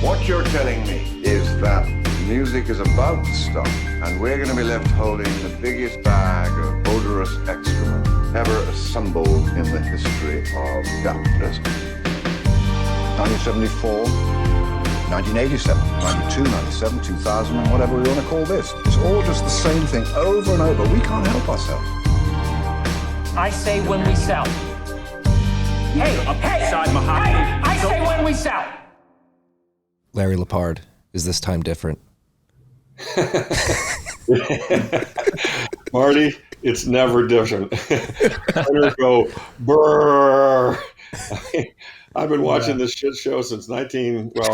What you're telling me is that music is about to stop, and we're going to be left holding the biggest bag of odorous excrement ever assembled in the history of capitalism. 1974, 1987, 92, 97, 2000, and whatever we want to call this. It's all just the same thing over and over. We can't help ourselves. I say when we sell. Hey, I say when we sell. Larry Lepard, is this time different? Marty, it's never different. I go, brrr. I've been watching this shit show since I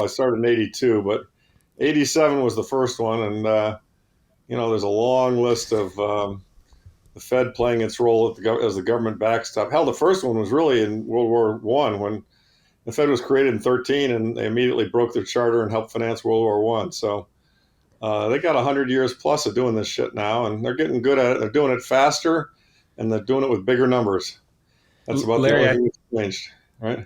started in 82, but 87 was the first one. And, there's a long list of the Fed playing its role as the government backstop. Hell, the first one was really in World War I when the Fed was created in 13 and they immediately broke their charter and helped finance World War I. So they got 100 years plus of doing this shit now, and they're getting good at it. They're doing it faster, and they're doing it with bigger numbers. That's about the only thing that's changed, right?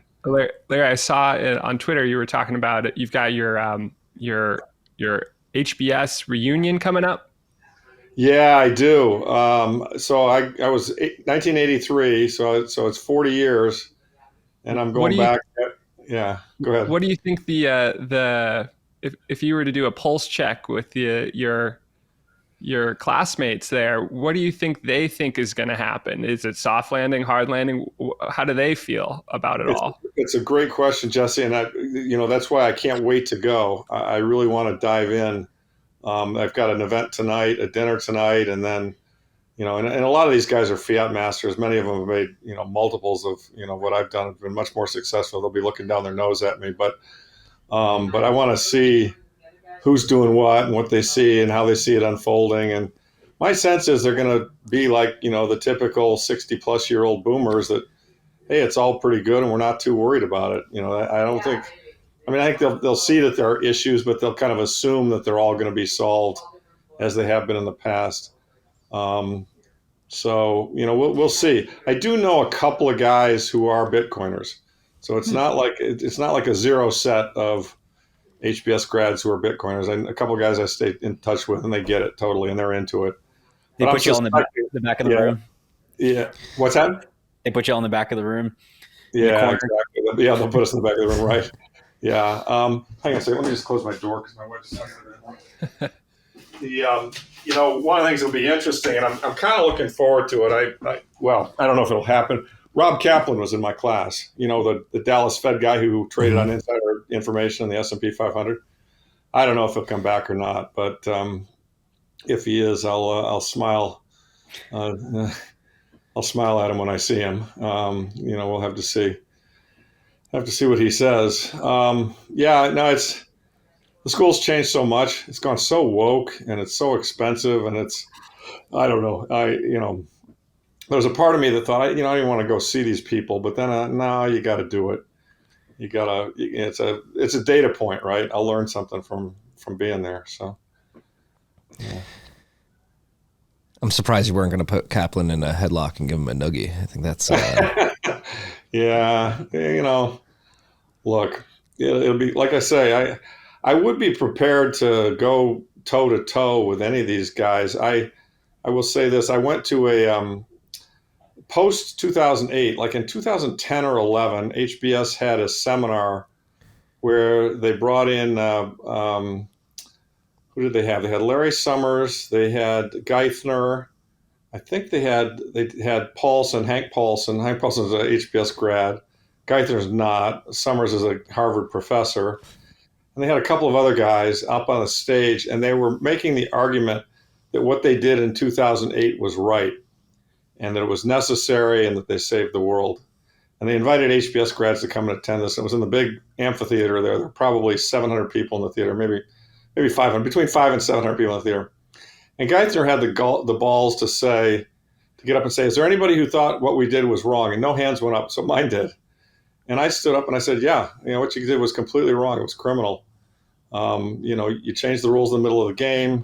Larry, I saw it on Twitter. You were talking about it. You've got your HBS reunion coming up. Yeah, I do. So I was 1983, so it's 40 years, and I'm going back. Yeah, go ahead. What do you think if you were to do a pulse check with your classmates there, what do you think they think is going to happen? Is it soft landing, hard landing? How do they feel about it all? It's a great question, Jesse, and that's why I can't wait to go. I really want to dive in. I've got an event tonight, a dinner tonight, and then, and a lot of these guys are fiat masters. Many of them have made, multiples of, what I've done, have been much more successful. They'll be looking down their nose at me, but I want to see who's doing what and what they see and how they see it unfolding. And my sense is they're going to be like, the typical 60-plus-year-old boomers that, hey, it's all pretty good and we're not too worried about it. I think they'll see that there are issues, but they'll kind of assume that they're all going to be solved as they have been in the past. We'll see. I do know a couple of guys who are Bitcoiners. So it's not like a zero set of HBS grads who are Bitcoiners. And a couple of guys I stay in touch with, and they get it totally, and they're into it. They put you all in the back of the room. Yeah. What's that? They put you all in the back of the room. Yeah, exactly. Yeah, they'll put us in the back of the room, right? Yeah. Hang on a second. Let me just close my door because my wife's talking about one of the things that'll be interesting, and I'm kind of looking forward to it. I don't know if it'll happen. Rob Kaplan was in my class, the Dallas Fed guy who traded on insider information in the S&P 500. I don't know if he'll come back or not, but if he is, I'll smile. I'll smile at him when I see him. We'll have to see. Have to see what he says. The school's changed so much. It's gone so woke, and it's so expensive, and I don't know. There was a part of me that thought, I didn't want to go see these people, but then, no, you got to do it. You gotta. It's a data point, right? I'll learn something from being there. So, yeah. I'm surprised you weren't going to put Kaplan in a headlock and give him a noogie. I think that's. Yeah, look, it'll be like I say. I would be prepared to go toe to toe with any of these guys. I will say this: I went to a post 2008, like in 2010 or 11, HBS had a seminar where they brought in. Who did they have? They had Larry Summers. They had Geithner. I think they had Paulson, Hank Paulson. Hank Paulson is an HBS grad. Geithner's not. Summers is a Harvard professor. And they had a couple of other guys up on the stage, and they were making the argument that what they did in 2008 was right, and that it was necessary, and that they saved the world. And they invited HBS grads to come and attend this. It was in the big amphitheater there. There were probably 700 people in the theater, maybe 500, between 500 and 700 people in the theater. And Geithner had the balls to get up and say, is there anybody who thought what we did was wrong? And no hands went up, so mine did. And I stood up and I said, yeah, what you did was completely wrong. It was criminal. You changed the rules in the middle of the game.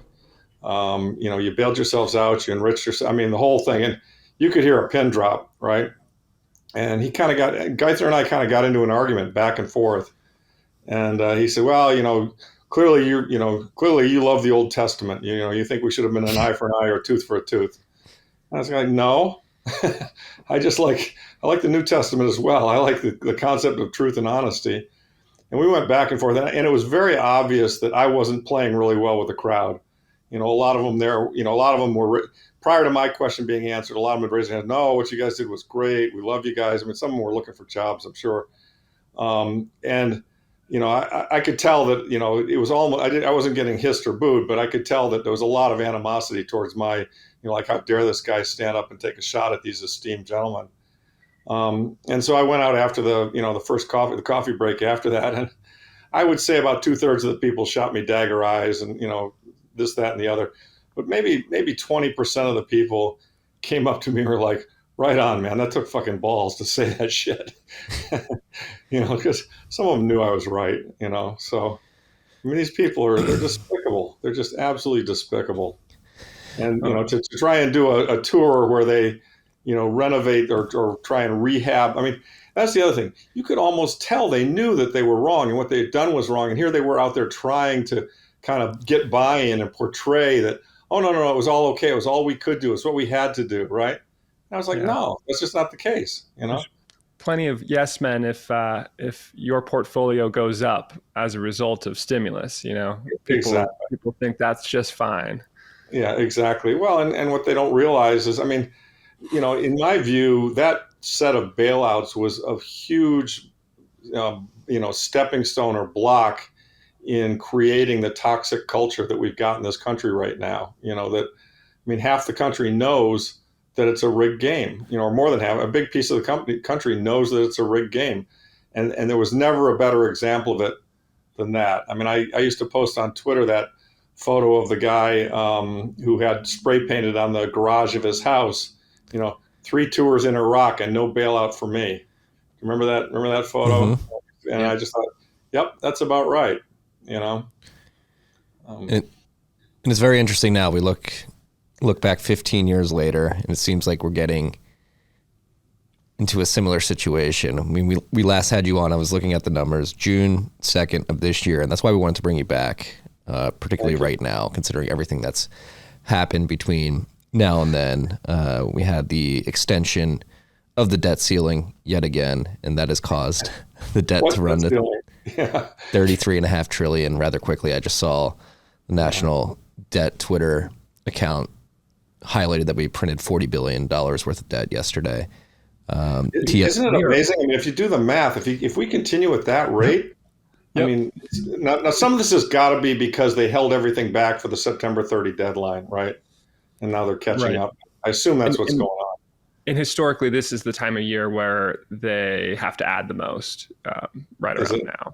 You bailed yourselves out, you enriched yourself. The whole thing. And you could hear a pin drop, right? And Geithner and I kind of got into an argument back and forth. And he said, well, clearly clearly you love the Old Testament. You think we should have been an eye for an eye or a tooth for a tooth. And I was like, no, I like the New Testament as well. I like the concept of truth and honesty. And we went back and forth, and it was very obvious that I wasn't playing really well with the crowd. A lot of them were, prior to my question being answered, a lot of them would raise their hand, no, what you guys did was great. We love you guys. I mean, some of them were looking for jobs, I'm sure. And I could tell that, it was almost, I wasn't getting hissed or booed, but I could tell that there was a lot of animosity towards my, like, how dare this guy stand up and take a shot at these esteemed gentlemen. And so I went out after the coffee break after that. And I would say about 2/3 of the people shot me dagger eyes and, this, that, and the other. But maybe 20% of the people came up to me and were like, right on, man, that took fucking balls to say that shit. Because some of them knew I was right, So, I mean, these people they're despicable. They're just absolutely despicable. And, to try and do a tour where they, renovate or try and rehab. I mean, that's the other thing. You could almost tell they knew that they were wrong and what they had done was wrong. And here they were out there trying to kind of get buy-in and portray that, oh, no, it was all okay. It was all we could do. It's what we had to do, right? And I was like, no, that's just not the case, There's plenty of yes men if your portfolio goes up as a result of stimulus, people think that's just fine. Yeah, exactly. Well, and what they don't realize is, I mean, in my view, that set of bailouts was a huge, stepping stone or block in creating the toxic culture that we've got in this country right now. Half the country knows that it's a rigged game, or more than half, a big piece of the country knows that it's a rigged game. And there was never a better example of it than that. I mean, I used to post on Twitter that photo of the guy who had spray painted on the garage of his house, 3 tours in Iraq and no bailout for me. Remember that photo? Mm-hmm. And I just thought, yep, that's about right. And it's very interesting now. We look back 15 years later, and it seems like we're getting into a similar situation. I mean, we last had you on, I was looking at the numbers, June 2nd of this year, and that's why we wanted to bring you back, particularly right now, considering everything that's happened between now and then. We had the extension of the debt ceiling yet again, and that has caused the debt to run to 33.5 trillion rather quickly. I just saw the national debt Twitter account highlighted that we printed $40 billion worth of debt yesterday. Isn't it amazing? I mean, if you do the math, if we continue at that rate, yep. I mean, now some of this has got to be because they held everything back for the September 30 deadline, right? And now they're catching up. I assume that's what's going on. And historically, this is the time of year where they have to add the most, right around now.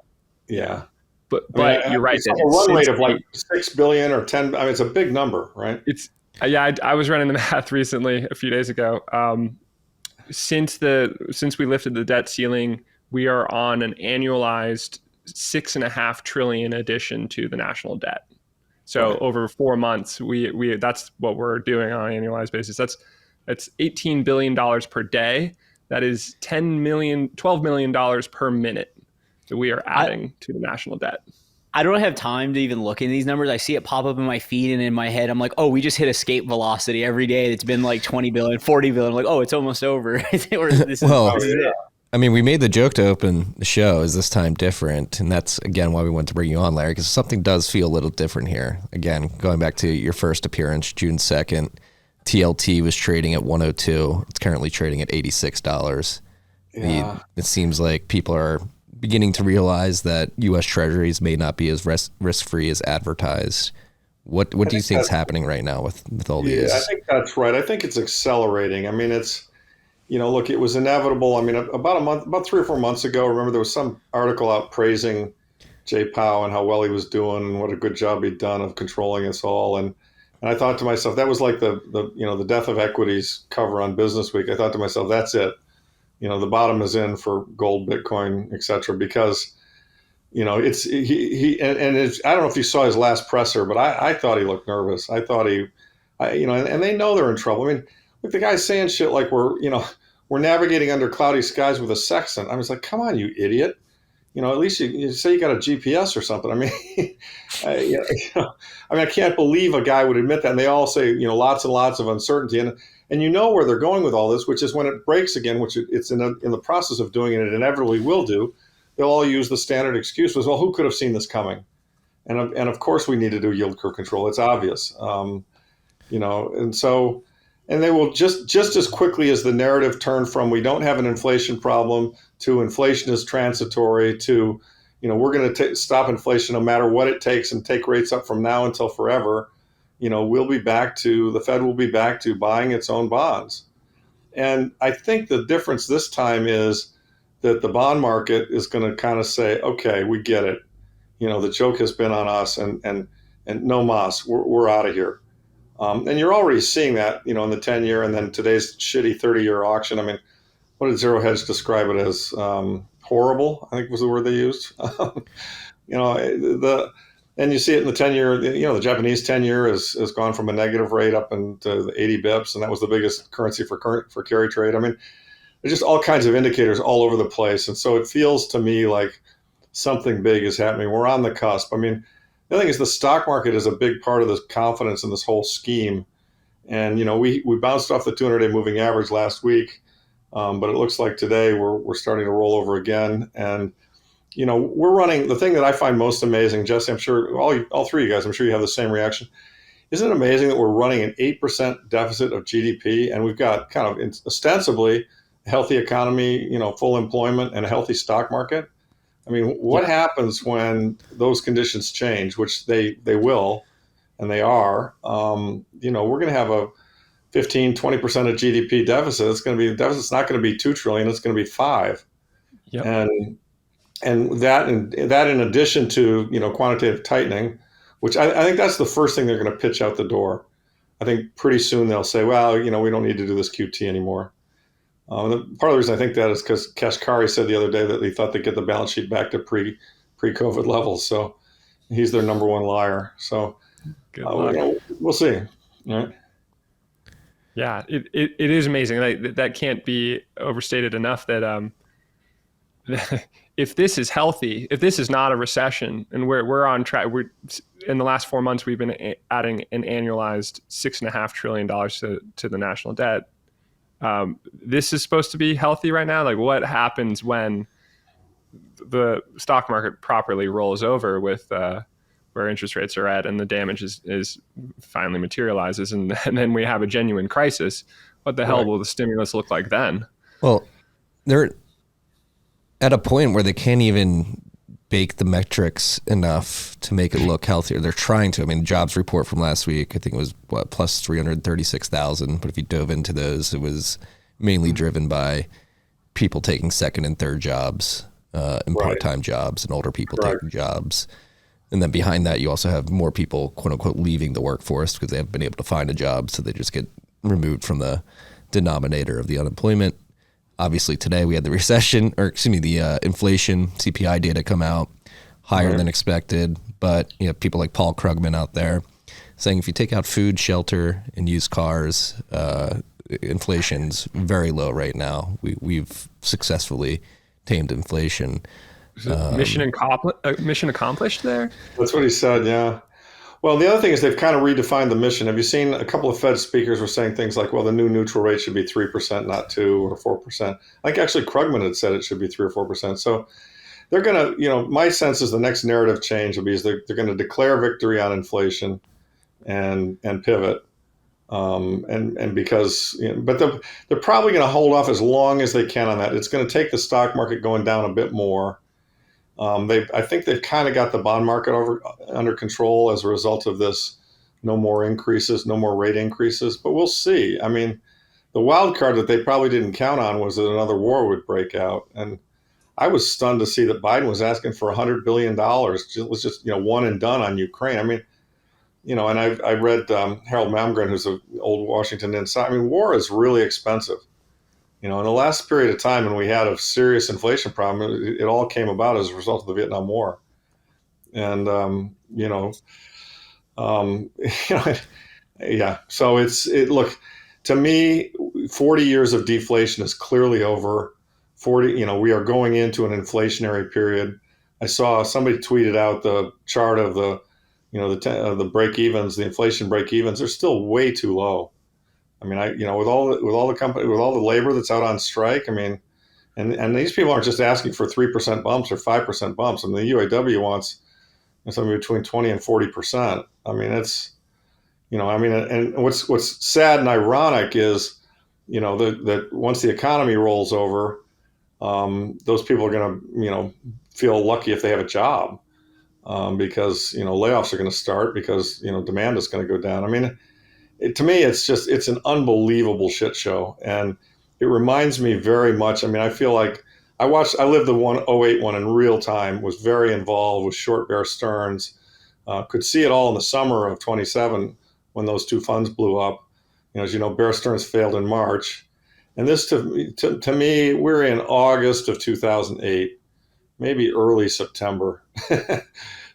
Yeah. But you're right. It's a run rate of like 6 billion or 10. I mean, it's a big number, right? I was running the math recently a few days ago. Since we lifted the debt ceiling, we are on an annualized 6.5 trillion addition to the national debt. So over 4 months, we that's what we're doing on an annualized basis. That's $18 billion per day. That is $12 million per minute that we are adding to the national debt. I don't have time to even look in these numbers. I see it pop up in my feed and in my head. I'm like, oh, we just hit escape velocity every day. It's been like 20 billion, 40 billion. I'm like, oh, it's almost over. This is it. I mean, we made the joke to open the show. Is this time different? And that's, again, why we wanted to bring you on, Larry, because something does feel a little different here. Again, going back to your first appearance, June 2nd, TLT was trading at 102. It's currently trading at $86. Yeah. It seems like people are beginning to realize that U.S. Treasuries may not be as risk-free as advertised. What do you think is happening right now with all these? I think that's right. I think it's accelerating. I mean, it's, look, it was inevitable. I mean, about 3 or 4 months ago, remember there was some article out praising Jay Powell and how well he was doing and what a good job he'd done of controlling us all. And I thought to myself, that was like the death of equities cover on Business Week. I thought to myself, that's it. The bottom is in for gold, Bitcoin, et cetera, because, it's he and it's, I don't know if you saw his last presser, but I thought he looked nervous. I thought and they know they're in trouble. I mean, look, the guy's saying shit like we're navigating under cloudy skies with a sextant. I was like, come on, you idiot. at least you say you got a GPS or something. I mean, I can't believe a guy would admit that. And they all say, lots and lots of uncertainty. And you know where they're going with all this, which is when it breaks again, which it's in the process of doing, and it inevitably will do. They'll all use the standard excuse was, well, who could have seen this coming? And of course we need to do yield curve control. It's obvious, and they will just as quickly as the narrative turned from we don't have an inflation problem to inflation is transitory to, we're going to stop inflation no matter what it takes and take rates up from now until forever. The Fed will be back to buying its own bonds. And I think the difference this time is that the bond market is going to kind of say, okay, we get it. The joke has been on us and no mas, we're out of here. And you're already seeing that, in the 10-year and then today's shitty 30-year auction. I mean, what did Zero Hedge describe it as? Horrible, I think was the word they used. And you see it in the 10-year, the Japanese 10-year has gone from a negative rate up into the 80 bips, and that was the biggest currency for carry trade. I mean, there's just all kinds of indicators all over the place. And so it feels to me like something big is happening. We're on the cusp. I mean, the other thing is the stock market is a big part of this confidence in this whole scheme. And, we bounced off the 200-day moving average last week, but it looks like today we're starting to roll over again. And, we're running, the thing that I find most amazing, Jesse, I'm sure all three of you guys, I'm sure you have the same reaction. Isn't it amazing that we're running an 8% deficit of GDP and we've got kind of ostensibly a healthy economy, full employment and a healthy stock market? I mean, what happens when those conditions change, which they will, and they are, we're going to have a 15, 20% of GDP deficit. It's going to be, the deficit's not going to be 2 trillion, it's going to be 5. Yep. And that in addition to, quantitative tightening, which I think that's the first thing they're going to pitch out the door. I think pretty soon they'll say, well, we don't need to do this QT anymore. Part of the reason I think that is because Kashkari said the other day that he thought they'd get the balance sheet back to pre-COVID levels. So he's their number one liar. So we'll see. All right. Yeah, it is amazing. That can't be overstated enough that if this is healthy, if this is not a recession, and we're on track, in the last 4 months we've been adding an annualized $6.5 trillion to the national debt. This is supposed to be healthy right now. Like, what happens when the stock market properly rolls over with where interest rates are at, and the damage is finally materializes, and then we have a genuine crisis? What the hell will the stimulus look like then? Well, they're at a point where they can't even bake the metrics enough to make it look healthier. They're trying to. I mean, jobs report from last week, I think it was plus 336,000. But if you dove into those, it was mainly driven by people taking second and third jobs, and part-time jobs, and older people taking jobs. And then behind that, you also have more people, quote unquote, leaving the workforce because they haven't been able to find a job, so they just get removed from the denominator of the unemployment. Obviously, today we had the the inflation CPI data come out higher than expected. But people like Paul Krugman out there saying if you take out food, shelter, and used cars, inflation's very low right now. We've successfully tamed inflation. Mission accomplished there? That's what he said, yeah. Well, the other thing is they've kind of redefined the mission. Have you seen a couple of Fed speakers were saying things like, well, the new neutral rate should be 3%, not 2 or 4%. I think actually Krugman had said it should be 3 or 4%. So they're going to, my sense is the next narrative change will be they're going to declare victory on inflation and pivot. And because, but they're probably going to hold off as long as they can on that. It's going to take the stock market going down a bit more. I think they've kind of got the bond market under control as a result of this. No more increases, no more rate increases, but we'll see. I mean, the wild card that they probably didn't count on was that another war would break out. And I was stunned to see that Biden was asking for $100 billion. It was just, one and done on Ukraine. I mean, and I read Harold Malmgren, who's an old Washington insider. I mean, war is really expensive. In the last period of time when we had a serious inflation problem, it all came about as a result of the Vietnam War. And, yeah. So look, to me, 40 years of deflation is clearly over. We are going into an inflationary period. I saw somebody tweeted out the chart of the, the break evens, the inflation break evens. They're still way too low. I mean, with all the company, with all the labor that's out on strike, I mean, and these people aren't just asking for 3% bumps or 5% bumps. I mean, the UAW wants something between 20 and 40%. I mean, it's, and what's sad and ironic is, that once the economy rolls over, those people are going to, feel lucky if they have a job, because, layoffs are going to start because, demand is going to go down. I mean, to me, it's an unbelievable shit show. And it reminds me very much. I mean, I feel like I lived the 2008 in real time, was very involved with short Bear Stearns, could see it all in the summer of 27 when those two funds blew up. As you know, Bear Stearns failed in March. And this, to me, we're in August of 2008, maybe early September.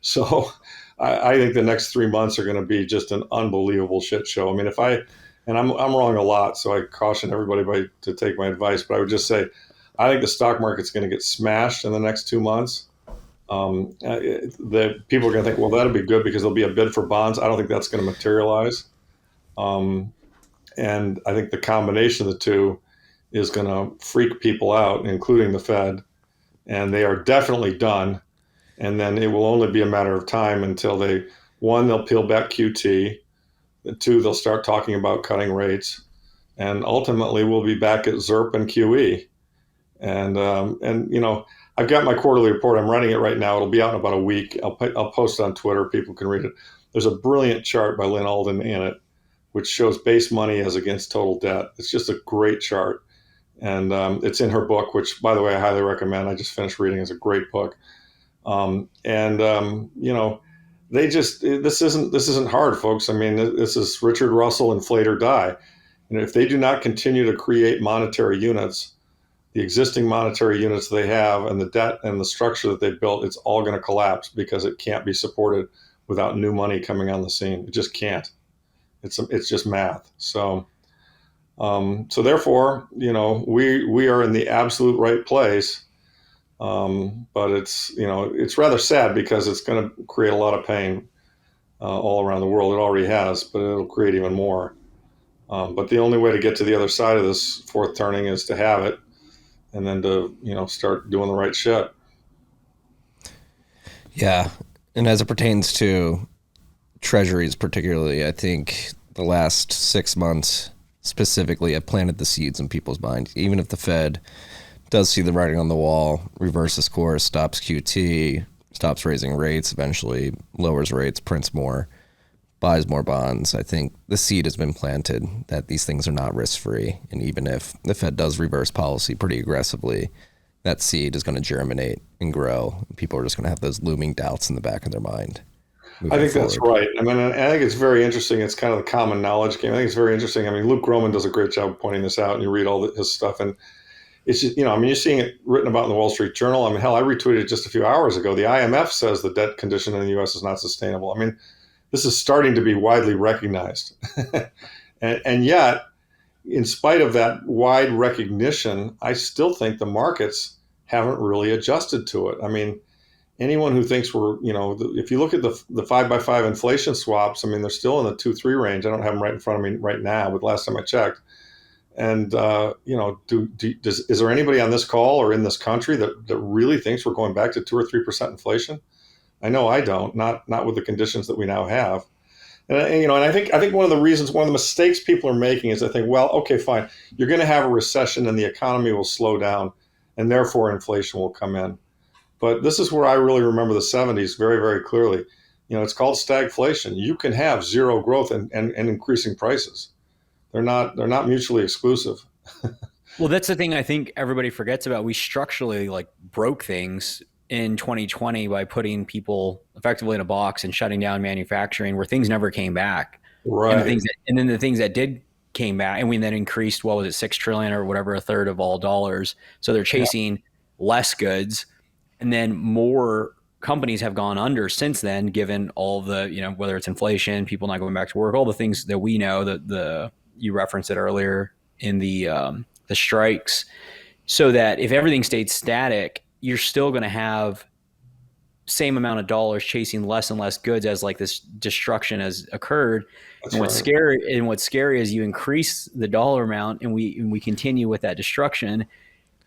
So I think the next 3 months are going to be just an unbelievable shit show. I mean, I'm wrong a lot, so I caution everybody to take my advice, but I would just say, I think the stock market's going to get smashed in the next 2 months. The people are going to think, well, that'll be good because there'll be a bid for bonds. I don't think that's going to materialize. And I think the combination of the two is going to freak people out, including the Fed. And they are definitely done. And then it will only be a matter of time until they'll peel back QT. 2, they'll start talking about cutting rates. And ultimately, we'll be back at ZERP and QE. And I've got my quarterly report. I'm running it right now. It'll be out in about a week. I'll post it on Twitter. People can read it. There's a brilliant chart by Lynn Alden in it, which shows base money as against total debt. It's just a great chart. And it's in her book, which, by the way, I highly recommend. I just finished reading. It's a great book. This isn't hard, folks. I mean, this is Richard Russell, inflate or die. If they do not continue to create monetary units, the existing monetary units they have and the debt and the structure that they've built, it's all going to collapse because it can't be supported without new money coming on the scene. It just can't. It's just math. So therefore, we are in the absolute right place. But it's rather sad because it's going to create a lot of pain all around the world. It already has, but it'll create even more. But the only way to get to the other side of this fourth turning is to have it, and then to start doing the right shit. Yeah, and as it pertains to treasuries particularly, I think the last 6 months specifically have planted the seeds in people's minds. Even if the Fed does see the writing on the wall, reverses course, stops QT, stops raising rates, eventually lowers rates, prints more, buys more bonds, I think the seed has been planted that these things are not risk-free. And even if the Fed does reverse policy pretty aggressively, that seed is going to germinate and grow. People are just going to have those looming doubts in the back of their mind. I think that's right. I mean, I think it's very interesting. It's kind of the common knowledge game. I think it's very interesting. I mean, Luke Groman does a great job of pointing this out, and you read all his stuff, and it's just, you're seeing it written about in the Wall Street Journal. I mean, hell, I retweeted it just a few hours ago. The IMF says the debt condition in the U.S. is not sustainable. I mean, this is starting to be widely recognized. and yet, in spite of that wide recognition, I still think the markets haven't really adjusted to it. I mean, anyone who thinks we're, if you look at the 5x5 inflation swaps, I mean, they're still in the 2-3 range. I don't have them right in front of me right now, but last time I checked. And, is there anybody on this call or in this country that really thinks we're going back to 2 or 3% inflation? I know I don't, not with the conditions that we now have. And I think one of the mistakes people are making is they think, well, okay, fine, you're going to have a recession and the economy will slow down and therefore inflation will come in. But this is where I really remember the 70s very, very clearly. It's called stagflation. You can have zero growth and increasing prices. They're not mutually exclusive. Well, that's the thing I think everybody forgets about. We structurally broke things in 2020 by putting people effectively in a box and shutting down manufacturing where things never came back. Right. And then the things that did came back, and we then increased, what was it, 6 trillion or whatever, a third of all dollars. So they're chasing less goods. And then more companies have gone under since then, given all the, whether it's inflation, people not going back to work, all the things that we know, that you referenced it earlier in the strikes. So that if everything stayed static, you're still going to have same amount of dollars chasing less and less goods as like this destruction has occurred. That's And what's scary is you increase the dollar amount and we continue with that destruction,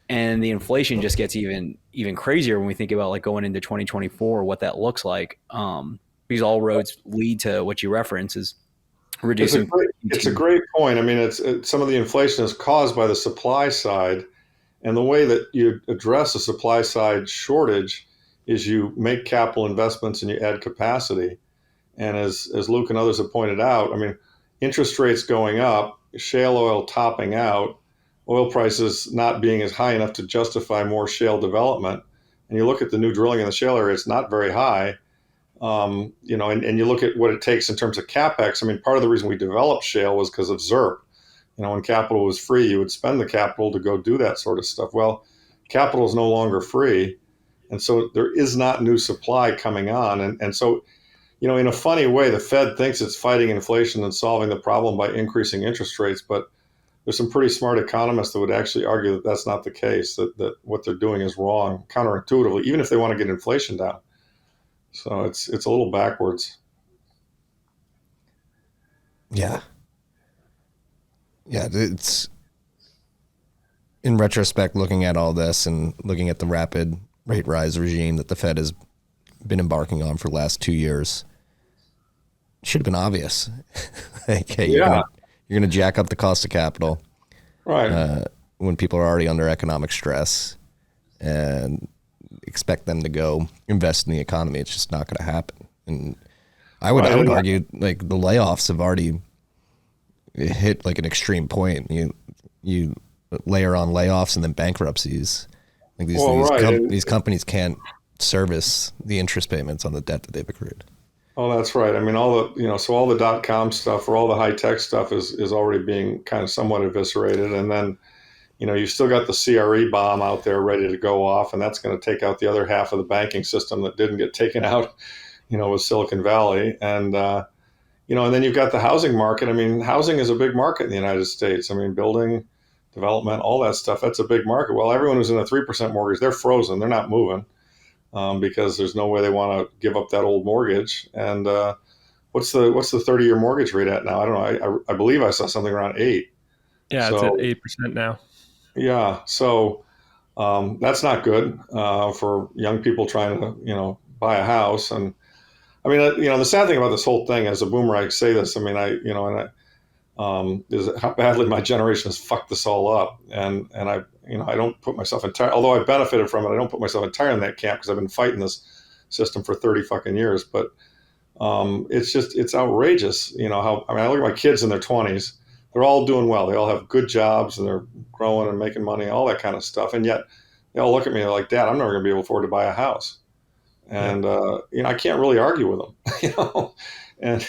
and the inflation just gets even crazier when we think about like going into 2024, what that looks like. Because all roads lead to what you reference is reducing. It's a great point. I mean, it's some of the inflation is caused by the supply side, and the way that you address a supply side shortage is you make capital investments and you add capacity. And as Luke and others have pointed out, I mean, interest rates going up, shale oil topping out, oil prices not being as high enough to justify more shale development. And you look at the new drilling in the shale area, it's not very high. And you look at what it takes in terms of CapEx. I mean, part of the reason we developed shale was because of ZERP. When capital was free, you would spend the capital to go do that sort of stuff. Well, capital is no longer free. And so there is not new supply coming on. And so, in a funny way, the Fed thinks it's fighting inflation and solving the problem by increasing interest rates. But there's some pretty smart economists that would actually argue that that's not the case, that what they're doing is wrong, counterintuitively, even if they want to get inflation down. So it's a little backwards. Yeah. Yeah, it's in retrospect, looking at all this and looking at the rapid rate rise regime that the Fed has been embarking on for the last 2 years, it should have been obvious. Like, hey, you're gonna jack up the cost of capital, right? When people are already under economic stress, and expect them to go invest in the economy. It's just not going to happen. And I would argue like the layoffs have already hit like an extreme point. You layer on layoffs and then bankruptcies. Like these companies can't service the interest payments on the debt that they've accrued. Oh, that's right. I mean, all the .com stuff or all the high tech stuff is already being kind of somewhat eviscerated. And then, you've still got the CRE bomb out there ready to go off, and that's going to take out the other half of the banking system that didn't get taken out, with Silicon Valley. And, and then you've got the housing market. I mean, housing is a big market in the United States. I mean, building, development, all that stuff, that's a big market. Well, everyone who's in a 3% mortgage, they're frozen. They're not moving because there's no way they want to give up that old mortgage. And what's the 30-year mortgage rate at now? I don't know. I believe I saw something around 8. Yeah, it's at 8% now. Yeah, so that's not good for young people trying to, buy a house. And I mean, the sad thing about this whole thing, as a boomer, I say this. I mean, is how badly my generation has fucked this all up. And I don't put myself although I benefited from it, I don't put myself entirely in that camp because I've been fighting this system for 30 fucking years. But it's outrageous. I look at my kids in their 20s. They're all doing well. They all have good jobs and they're growing and making money, all that kind of stuff. And yet they all look at me like, Dad, I'm never going to be able to afford to buy a house. And, I can't really argue with them, and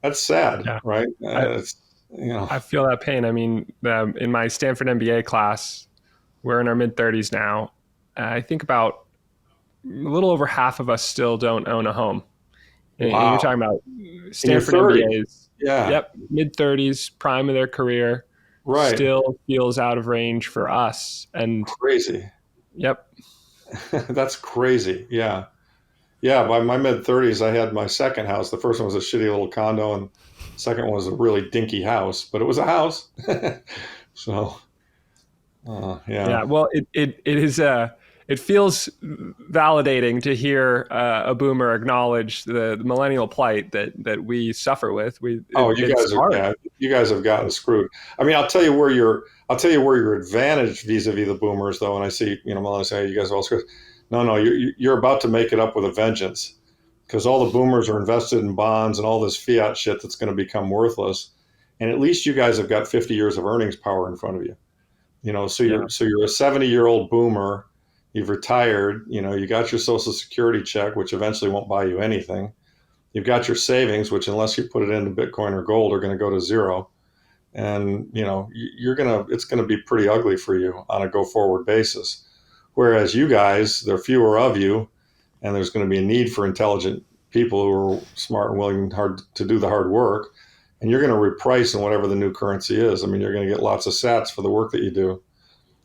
that's sad, right? I feel that pain. I mean, in my Stanford MBA class, we're in our mid-30s now. I think about a little over half of us still don't own a home. And you're talking about Stanford MBAs. Yeah. Yep. Mid-30s, prime of their career. Right. Still feels out of range for us. And crazy. Yep. That's crazy. Yeah. Yeah. By my mid-30s, I had my second house. The first one was a shitty little condo, and the second one was a really dinky house, but it was a house. So, yeah. Yeah. Well, it is it feels validating to hear a boomer acknowledge the millennial plight that we suffer with. You guys have gotten screwed. I mean, I'll tell you where you're advantaged vis-a-vis the boomers, though. And I see, millennials say, "You guys are all screwed." No, you're about to make it up with a vengeance, because all the boomers are invested in bonds and all this fiat shit that's going to become worthless. And at least you guys have got 50 years of earnings power in front of you. So you're a 70-year-old boomer. You've retired, you got your Social Security check, which eventually won't buy you anything. You've got your savings, which unless you put it into Bitcoin or gold, are going to go to zero. And, it's going to be pretty ugly for you on a go forward basis. Whereas you guys, there are fewer of you, and there's going to be a need for intelligent people who are smart and willing to do the hard work. And you're going to reprice in whatever the new currency is. I mean, you're going to get lots of sats for the work that you do.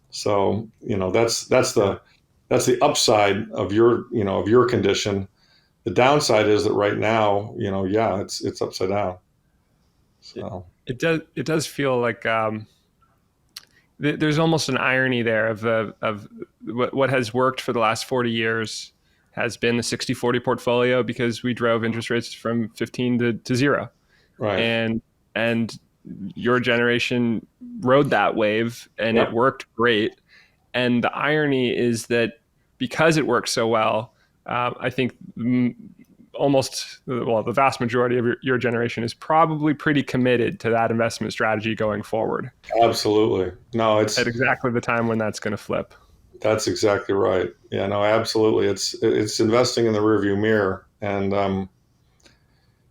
So, that's that's the upside of your condition. The downside is that right now, yeah, it's upside down. So It does feel like there's almost an irony there of what has worked for the last 40 years has been the 60-40 portfolio because we drove interest rates from 15 to zero. right. And your generation rode that wave and Yep. it worked great. And the irony is that because it works so well, I think the vast majority of your generation is probably pretty committed to that investment strategy going forward. Absolutely. No, it's At exactly the time when that's going to flip. that's exactly right. Yeah, no, absolutely. It's investing in the rearview mirror, and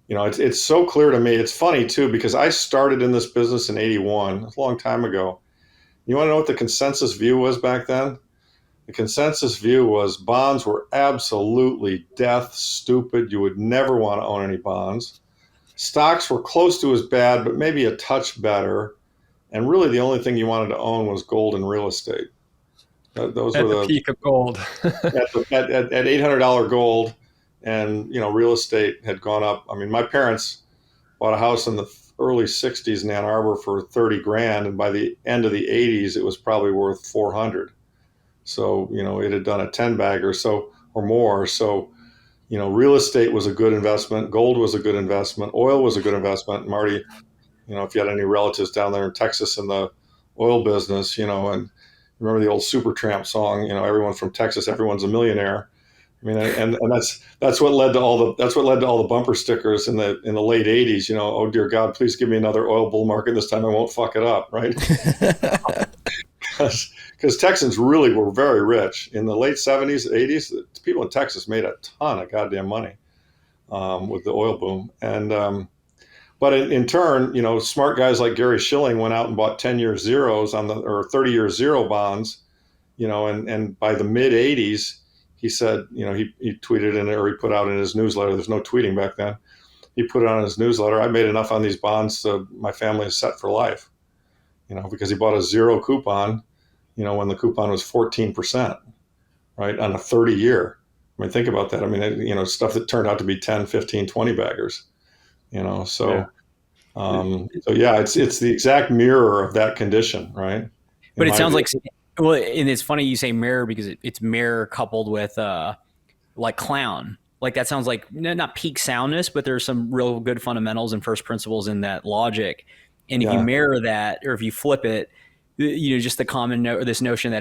it's so clear to me. It's funny too because I started in this business in '81, a long time ago. You want to know what the consensus view was back then? The consensus view was bonds were absolutely death stupid. You would never want to own any bonds. Stocks were close to as bad, but maybe a touch better. And really, the only thing you wanted to own was gold and real estate. Those At were the peak of gold. at $800 gold, and real estate had gone up. I mean, my parents bought a house in the early '60s in Ann Arbor for 30 grand, and by the end of the '80s, it was probably worth 400. So it had done a 10 bag or so or more. So real estate was a good investment. Gold was a good investment. Oil was a good investment. Marty, if you had any relatives down there in Texas in the oil business, and remember the old Supertramp song, everyone from Texas, everyone's a millionaire. I mean, and that's what led to all the bumper stickers in the late '80s. Oh dear God, please give me another oil bull market. This time I won't fuck it up, right? Because Texans really were very rich in the late '70s, '80s. People in Texas made a ton of goddamn money with the oil boom, and but in turn, smart guys like Gary Schilling went out and bought 10-year zeros or 30-year zero bonds, and by the mid '80s, he said, he tweeted in it or he put out in his newsletter. There's no tweeting back then. He put it on his newsletter. I made enough on these bonds so my family is set for life, because he bought a zero coupon, when the coupon was 14%, right, on a 30-year. I mean, think about that. I mean, stuff that turned out to be 10, 15, 20 baggers, so. Yeah. So yeah, it's the exact mirror of that condition, right? But it sounds like, well, and it's funny you say mirror because it's mirror coupled with like clown. Like that sounds like not peak soundness, but there's some real good fundamentals and first principles in that logic. And if you mirror that, or if you flip it, just the common or this notion that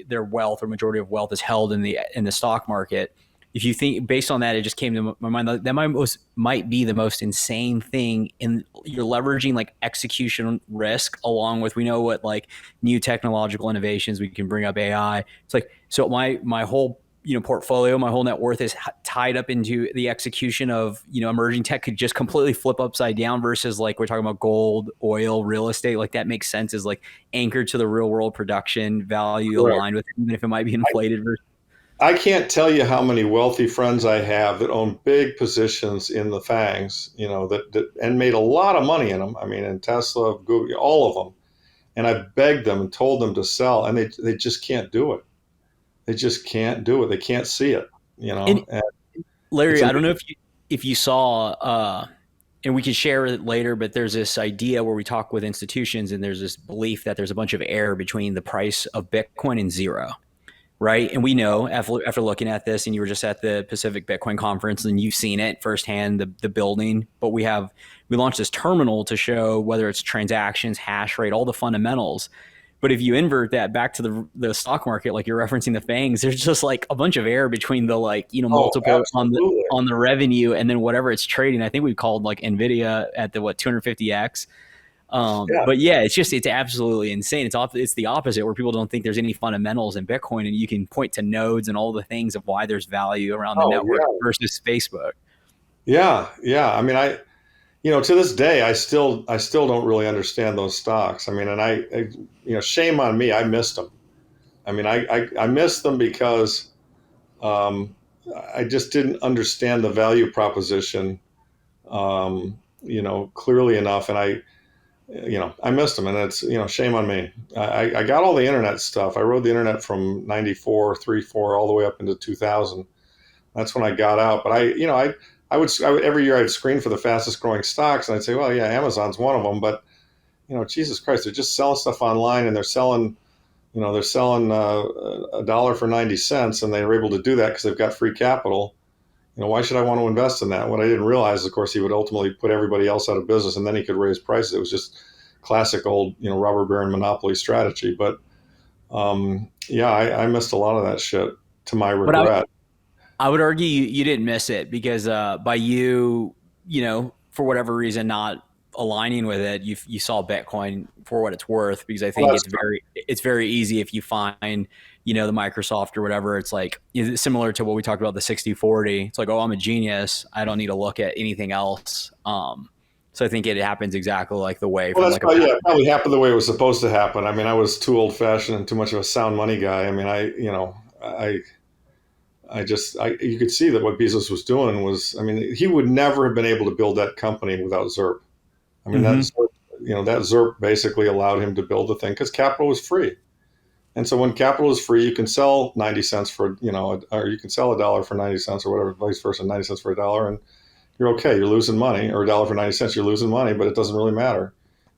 their wealth or majority of wealth is held in the stock market. If you think based on that, it just came to my mind that might be the most insane thing in you're leveraging like execution risk along with, we know what like new technological innovations, we can bring up AI. It's like, so my whole, portfolio, my whole net worth is tied up into the execution of, emerging tech could just completely flip upside down versus like we're talking about gold, oil, real estate. Like that makes sense as like anchored to the real world production value aligned with it, even if it might be inflated versus. I can't tell you how many wealthy friends I have that own big positions in the FANGs, that and made a lot of money in them. I mean, in Tesla, Google, all of them. And I begged them and told them to sell, and they just can't do it. They just can't do it. They can't see it, And Larry, I don't know if you saw, and we can share it later, but there's this idea where we talk with institutions, and there's this belief that there's a bunch of error between the price of Bitcoin and zero. Right. And we know after looking at this, and you were just at the Pacific Bitcoin conference and you've seen it firsthand, the building, but we launched this terminal to show whether it's transactions, hash rate, all the fundamentals. But if you invert that back to the stock market, like you're referencing the FANGs, there's just like a bunch of error between the multiple on the revenue and then whatever it's trading. I think we called like NVIDIA at the 250x. But yeah, it's absolutely insane. It's the opposite where people don't think there's any fundamentals in Bitcoin, and you can point to nodes and all the things of why there's value around the network versus Facebook. Yeah. I mean, to this day, I still don't really understand those stocks. I mean, and I shame on me. I missed them. I mean, I missed them because I just didn't understand the value proposition, clearly enough. And I missed them, and it's, shame on me. I got all the internet stuff. I rode the internet from 94, 3, 4, all the way up into 2000. That's when I got out. But I would every year I'd screen for the fastest growing stocks, and I'd say, well, yeah, Amazon's one of them, but Jesus Christ, they're just selling stuff online, and they're selling a dollar for 90 cents, and they were able to do that because they've got free capital. Why should I want to invest in that? What I didn't realize, of course, he would ultimately put everybody else out of business, and then he could raise prices. It was just classic old, robber baron monopoly strategy. But yeah, I missed a lot of that shit, to my regret. I would argue you didn't miss it because by you, for whatever reason, not aligning with it, you saw Bitcoin for what it's worth, because I think it's very easy if you find, the Microsoft or whatever, it's like similar to what we talked about, the 60-40. It's like, oh, I'm a genius, I don't need to look at anything else. So I think it happens exactly like the way. Well, it probably happened the way it was supposed to happen. I mean, I was too old fashioned and too much of a sound money guy. I mean, you could see that what Bezos was doing was, he would never have been able to build that company without ZERP. I mean, that ZERP basically allowed him to build the thing because capital was free. And so when capital is free, you can sell 90 cents for, or you can sell $1 for 90 cents or whatever, vice versa, 90 cents for $1, and you're okay. You're losing money, or $1 for 90 cents, you're losing money, but it doesn't really matter.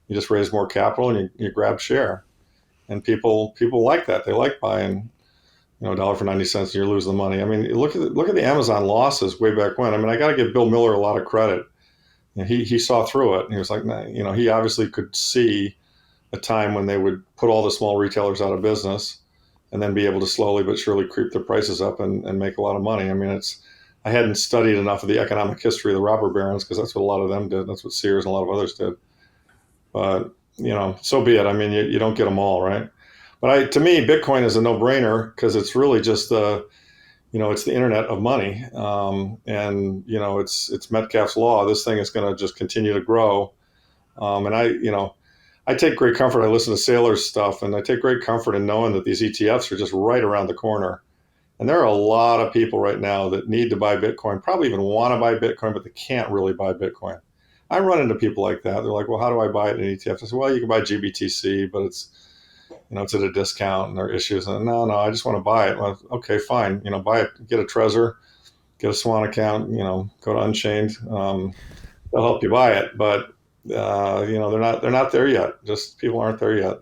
You just raise more capital and you grab share. And people like that. They like buying, $1 for 90 cents and you're losing the money. I mean, look at the Amazon losses way back when. I mean, I got to give Bill Miller a lot of credit. He saw through it, and he was like, he obviously could see a time when they would put all the small retailers out of business and then be able to slowly but surely creep their prices up and make a lot of money. I mean, I hadn't studied enough of the economic history of the robber barons, because that's what a lot of them did. That's what Sears and a lot of others did. But, so be it. I mean, you don't get them all, right? But to me, Bitcoin is a no-brainer because it's really just it's the internet of money. And, it's Metcalfe's law. This thing is going to just continue to grow. And I take great comfort. I listen to Saylor's stuff, and I take great comfort in knowing that these ETFs are just right around the corner. And there are a lot of people right now that need to buy Bitcoin, probably even want to buy Bitcoin, but they can't really buy Bitcoin. I run into people like that. They're like, well, how do I buy it in an ETF? I say, well, you can buy GBTC, but it's at a discount and there are issues. And no, I just want to buy it. Well, okay, fine. Buy it, get a Trezor, get a Swan account, go to Unchained. They'll help you buy it, but they're not there yet. Just people aren't there yet,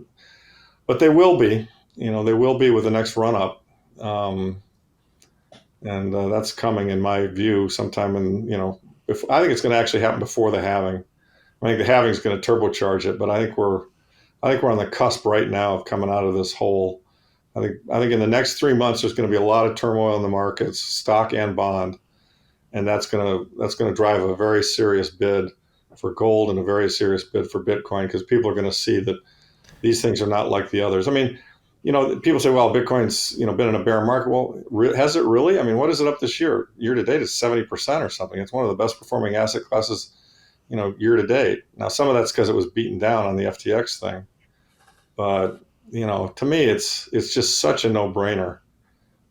but they will be. They will be with the next run up, and that's coming, in my view, sometime in I think it's going to actually happen before the halving. I think the halving is going to turbocharge it, but I think we're on the cusp right now of coming out of this hole. I think in the next 3 months there's going to be a lot of turmoil in the markets, stock and bond, and that's going to drive a very serious bid for gold and a very serious bid for Bitcoin, because people are going to see that these things are not like the others. I mean, people say, well, Bitcoin's, been in a bear market. Well, has it really? I mean, what is it up this year? Year to date, it's 70% or something. It's one of the best performing asset classes, year to date. Now, some of that's because it was beaten down on the FTX thing. But, to me, it's just such a no-brainer.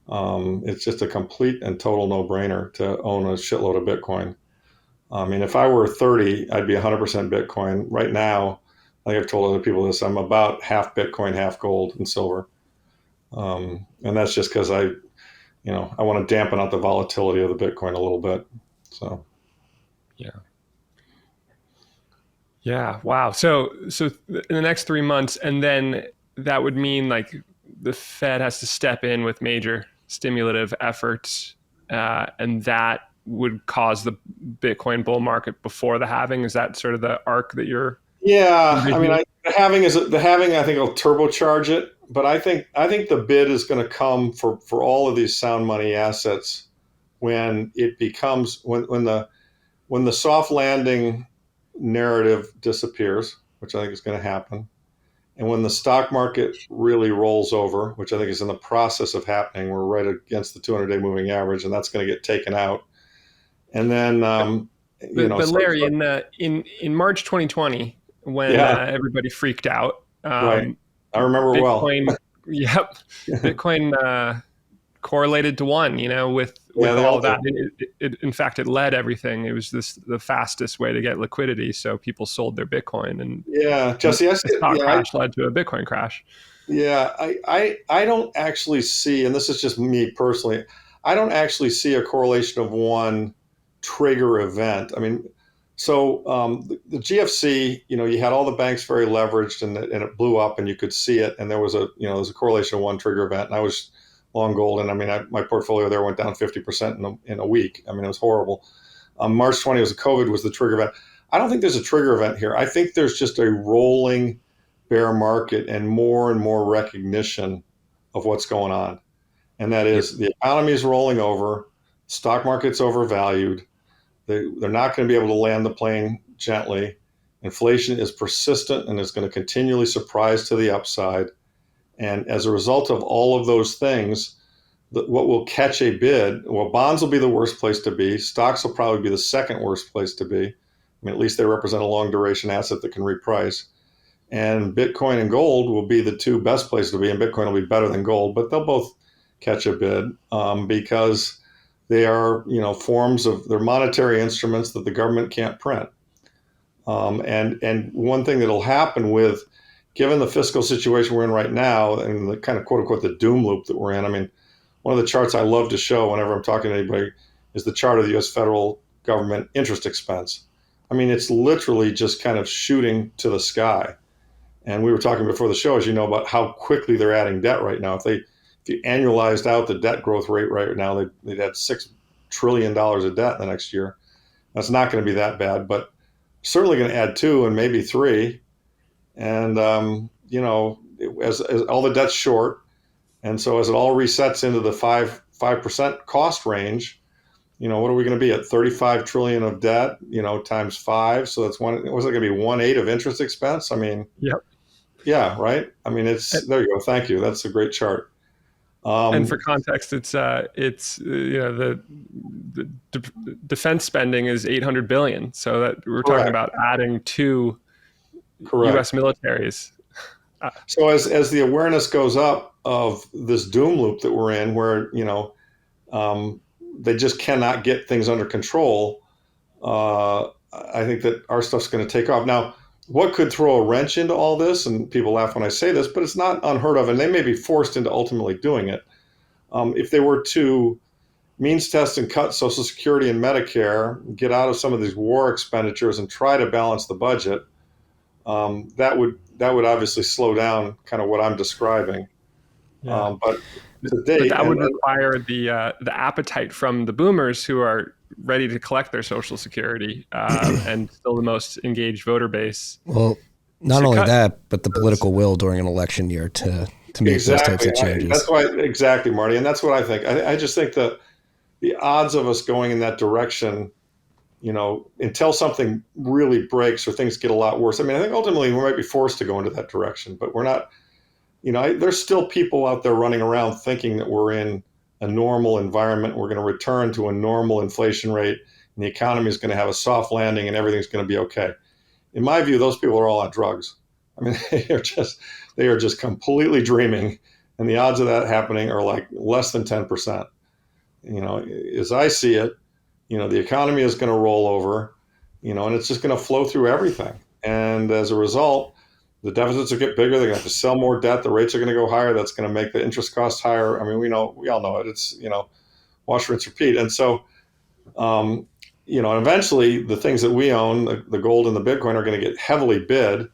It's just a complete and total no-brainer to own a shitload of Bitcoin. I mean, if I were 30, I'd be 100% Bitcoin. Right now, I think I've told other people this, I'm about half Bitcoin, half gold and silver. And that's just because I want to dampen out the volatility of the Bitcoin a little bit. So, yeah. Yeah. Wow. So in the next 3 months, and then that would mean like the Fed has to step in with major stimulative efforts, and that would cause the Bitcoin bull market before the halving. Is that sort of the arc that you're? Yeah, I mean, the halving I think will turbocharge it, but I think the bid is going to come for all of these sound money assets when it becomes when the soft landing narrative disappears, which I think is going to happen, and when the stock market really rolls over, which I think is in the process of happening. We're right against the 200-day moving average, and that's going to get taken out, and then but Larry, in March 2020. When everybody freaked out. Right. I remember Bitcoin, well. Yep. Bitcoin correlated to one, with Yeah, they all all of that. In fact, it led everything. It was the fastest way to get liquidity. So people sold their Bitcoin, and Yeah, Jesse, the stock crash led to a Bitcoin crash. I don't actually see, and this is just me personally, I don't actually see a correlation of one trigger event. I mean, so the GFC, you had all the banks very leveraged, and it blew up, and you could see it, and there was a correlation of one trigger event, and I was long gold, and I mean, my portfolio there went down 50% in a week. I mean, it was horrible. March 20 was COVID was the trigger event. I don't think there's a trigger event here. I think there's just a rolling bear market and more recognition of what's going on. And that is the economy is rolling over, stock market's overvalued. They're not going to be able to land the plane gently. Inflation is persistent and is going to continually surprise to the upside. And as a result of all of those things, what will catch a bid, well, bonds will be the worst place to be. Stocks will probably be the second worst place to be. I mean, at least they represent a long duration asset that can reprice. And Bitcoin and gold will be the two best places to be, and Bitcoin will be better than gold, but they'll both catch a bid because they are, forms of, they're monetary instruments that the government can't print. And one thing that'll happen with, given the fiscal situation we're in right now, and the kind of quote unquote the doom loop that we're in, I mean, one of the charts I love to show whenever I'm talking to anybody is the chart of the U.S. federal government interest expense. I mean, it's literally just kind of shooting to the sky. And we were talking before the show, as you know, about how quickly they're adding debt right now. If you annualized out the debt growth rate right now, they'd add $6 trillion of debt in the next year. That's not going to be that bad, but certainly going to add 2 and maybe 3. And, as all the debt's short, and so as it all resets into the 5% cost range, what are we going to be at? 35 trillion of debt, times 5. So that's was it going to be 1/8 of interest expense? I mean, yep. Yeah, right. I mean, there you go. Thank you. That's a great chart. And for context, it's the defense spending is 800 billion. So that we're talking about adding 2 U.S. militaries. So as the awareness goes up of this doom loop that we're in, where they just cannot get things under control, I think that our stuff's going to take off. Now, what could throw a wrench into all this, and people laugh when I say this, but it's not unheard of, and they may be forced into ultimately doing it. If they were to means test and cut Social Security and Medicare, get out of some of these war expenditures and try to balance the budget, that would obviously slow down kind of what I'm describing. Yeah. But that would require the appetite from the boomers who are ready to collect their Social Security and still the most engaged voter base. Well, not only that, but the political will during an election year to make those types of changes. That's why, exactly, Marty, and that's what I think. I just think that the odds of us going in that direction, until something really breaks or things get a lot worse. I mean, I think ultimately we might be forced to go into that direction, but we're not. There's still people out there running around thinking that we're in a normal environment. We're going to return to a normal inflation rate, and the economy is going to have a soft landing, and everything's going to be okay. In my view, those people are all on drugs. I mean, they are just completely dreaming, and the odds of that happening are like less than 10%. As I see it, the economy is going to roll over, and it's just going to flow through everything. And as a result, the deficits will get bigger. They're going to have to sell more debt. The rates are going to go higher. That's going to make the interest costs higher. I mean, we all know it. It's, wash, rinse, repeat. And so, eventually the things that we own, the gold and the Bitcoin, are going to get heavily bid,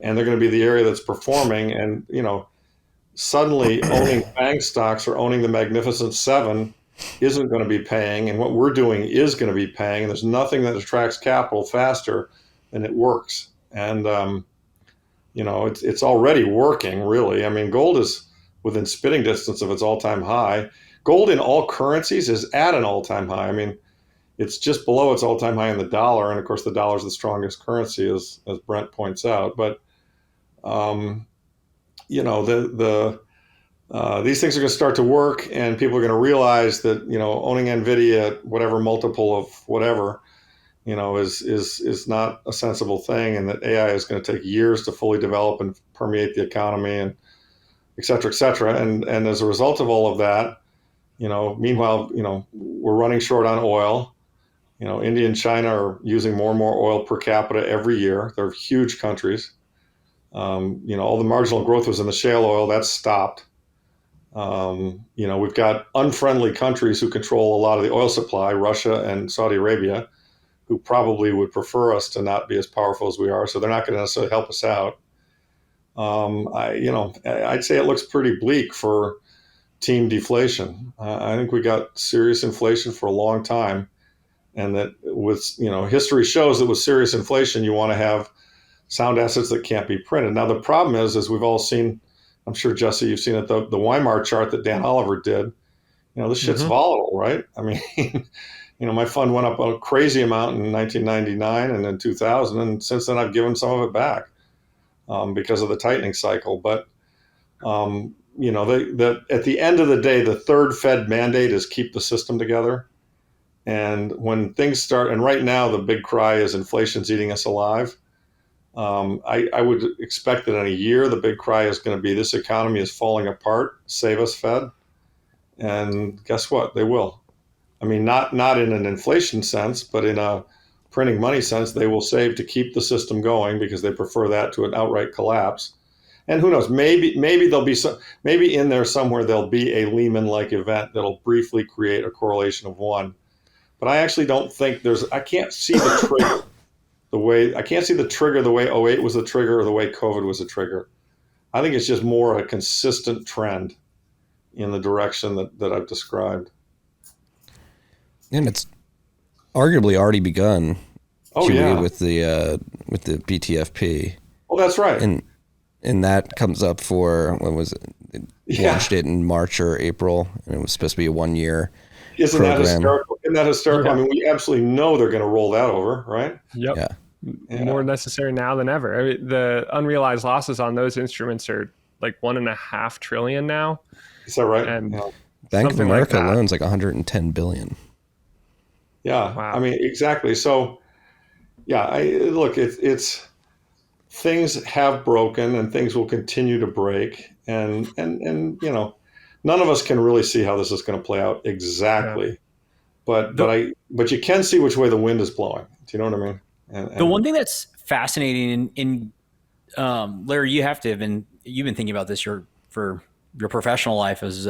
and they're going to be the area that's performing. And, suddenly owning bank stocks or owning the Magnificent Seven isn't going to be paying. And what we're doing is going to be paying. And there's nothing that attracts capital faster than it works. And, it's already working, really. I mean, gold is within spitting distance of its all-time high. Gold in all currencies is at an all-time high. I mean, it's just below its all-time high in the dollar, and of course, the dollar is the strongest currency, as Brent points out. But these things are going to start to work, and people are going to realize that owning Nvidia at whatever multiple of whatever is not a sensible thing, and that AI is going to take years to fully develop and permeate the economy, and et cetera, et cetera. And as a result of all of that, Meanwhile, we're running short on oil. India and China are using more and more oil per capita every year. They're huge countries. All the marginal growth was in the shale oil. That's stopped. We've got unfriendly countries who control a lot of the oil supply, Russia and Saudi Arabia, who probably would prefer us to not be as powerful as we are. So they're not going to necessarily help us out. I'd say it looks pretty bleak for team deflation. I think we got serious inflation for a long time. And that history shows that with serious inflation, you want to have sound assets that can't be printed. Now, the problem is, as we've all seen, I'm sure, Jesse, you've seen it, the Weimar chart that Dan Oliver did, this shit's volatile, right? I mean, my fund went up a crazy amount in 1999 and in 2000. And since then, I've given some of it back because of the tightening cycle. But, at the end of the day, the third Fed mandate is keep the system together. And when things start, and right now the big cry is inflation's eating us alive. I would expect that in a year, the big cry is going to be this economy is falling apart, save us, Fed. And guess what? They will. I mean, not in an inflation sense, but in a printing money sense, they will save to keep the system going because they prefer that to an outright collapse. And who knows, maybe there'll be maybe in there somewhere there'll be a Lehman-like event that'll briefly create a correlation of one. But I actually don't think I can't see the trigger the way 08 was the trigger or the way COVID was the trigger. I think it's just more a consistent trend in the direction that I've described. And it's arguably already begun. Oh, yeah. With the BTFP. Well, that's right. And that comes up for, when was it? Launched it in March or April, and it was supposed to be a 1 year. Isn't that hysterical? Yeah. I mean, we absolutely know they're going to roll that over, right? Yep. Yeah. More necessary now than ever. I mean, the unrealized losses on those instruments are like $1.5 trillion now. Is that right? And Bank of America loans like 110 billion. Yeah. Wow. I mean, exactly. So, yeah, it's things have broken and things will continue to break. And none of us can really see how this is going to play out exactly. Yeah. But you can see which way the wind is blowing. Do you know what I mean? And the one thing that's fascinating in Larry, you've been thinking about this for your professional life as